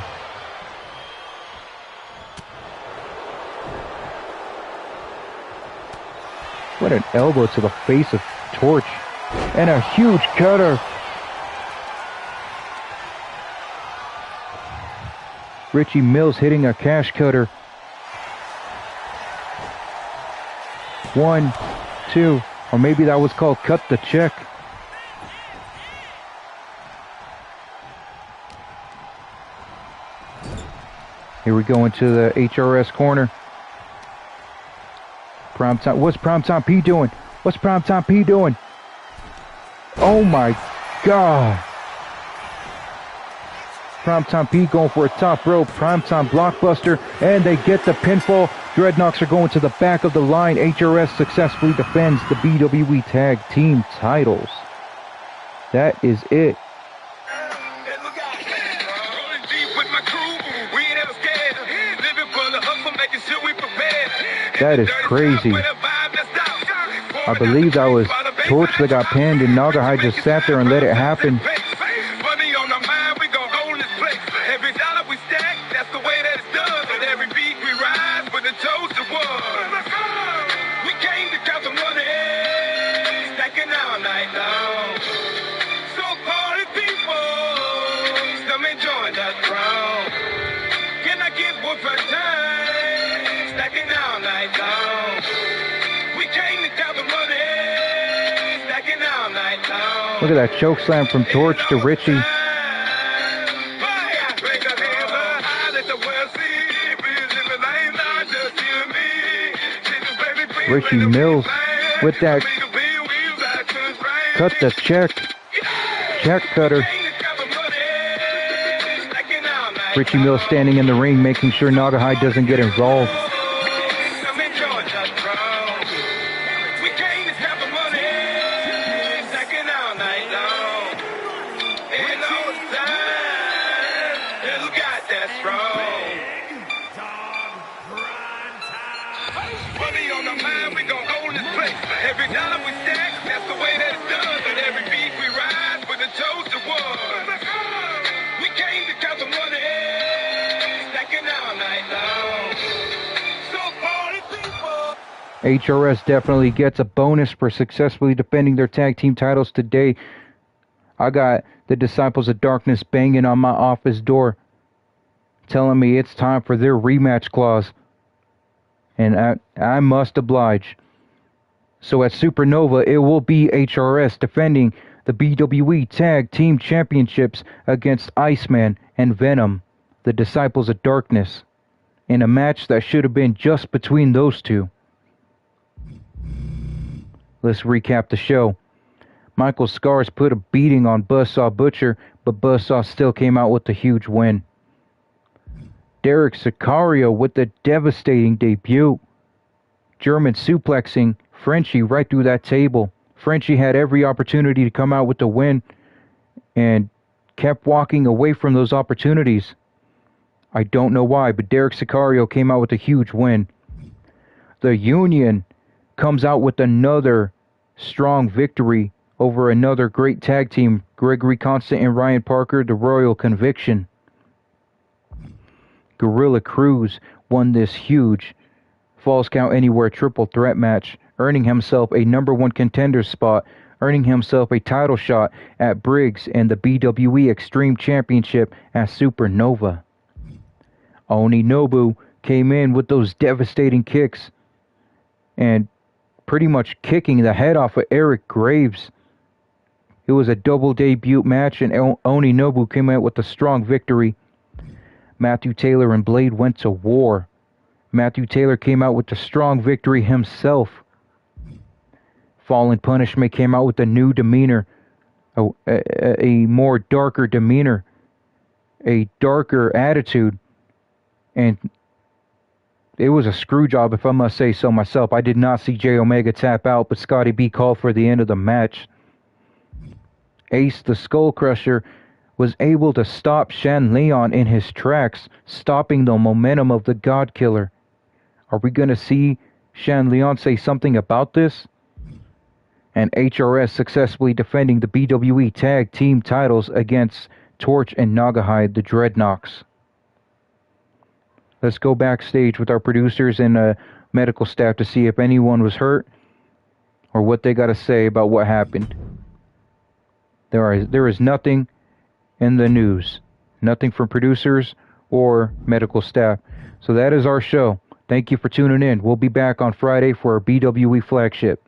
What an elbow to the face of Torch. And a huge cutter. Richie Mills hitting a cash cutter. 1, 2, or maybe that was called cut the check. Here we go into the HRS corner. Primetime. What's Primetime P doing? What's Primetime P doing? Oh my God. Primetime P going for a top rope. Primetime blockbuster. And they get the pinfall. Dreadnoks are going to the back of the line. HRS successfully defends the BWE Tag Team titles. That is it. That is crazy. I believe that was Torch that got pinned, and Gnawgahyde just sat there and let it happen. Look at that choke slam from Torch to Richie. Richie Mills with that cut the check cutter. Richie Mills standing in the ring, making sure Gnawgahyde doesn't get involved. HRS definitely gets a bonus for successfully defending their tag team titles today. I got the Disciples of Darkness banging on my office door, telling me it's time for their rematch clause. And I must oblige. So at Supernova, it will be HRS defending the BWE Tag Team Championships against Iceman and Venom, the Disciples of Darkness, in a match that should have been just between those two. Let's recap the show. Michael Scars put a beating on Buzzsaw Butcher, but Buzzsaw still came out with the huge win. Derek Sicarrio with the devastating debut. German suplexing Frenchie right through that table. Frenchie had every opportunity to come out with the win and kept walking away from those opportunities. I don't know why, but Derek Sicarrio came out with a huge win. The Union comes out with another strong victory over another great tag team, Gregory Constant and Ryan Parker, the Royal Conviction. Gorilla Cruz won this huge Falls Count Anywhere triple threat match, earning himself a #1 contender spot, earning himself a title shot at Briggs and the BWE Extreme Championship at Supernova. Oni-Nobu came in with those devastating kicks and pretty much kicking the head off of Eric Graves. It was a double debut match, and Oni-Nobu came out with a strong victory. Matthew Taylor and Blade went to war. Matthew Taylor came out with a strong victory himself. Fallen Punishment came out with a new demeanor, a more darker demeanor, a darker attitude, and it was a screw job, if I must say so myself. I did not see J Omega tap out, but Scotty B called for the end of the match. Ace the Skull Crusher was able to stop Shan Leon in his tracks, stopping the momentum of the God Killer. Are we going to see Shan Leon say something about this? And HRS successfully defending the BWE Tag Team titles against Torch and Gnawgahyde, the Dreadnoks. Let's go backstage with our producers and medical staff to see if anyone was hurt or what they got to say about what happened. There is nothing in the news. Nothing from producers or medical staff. So that is our show. Thank you for tuning in. We'll be back on Friday for our BWE flagship.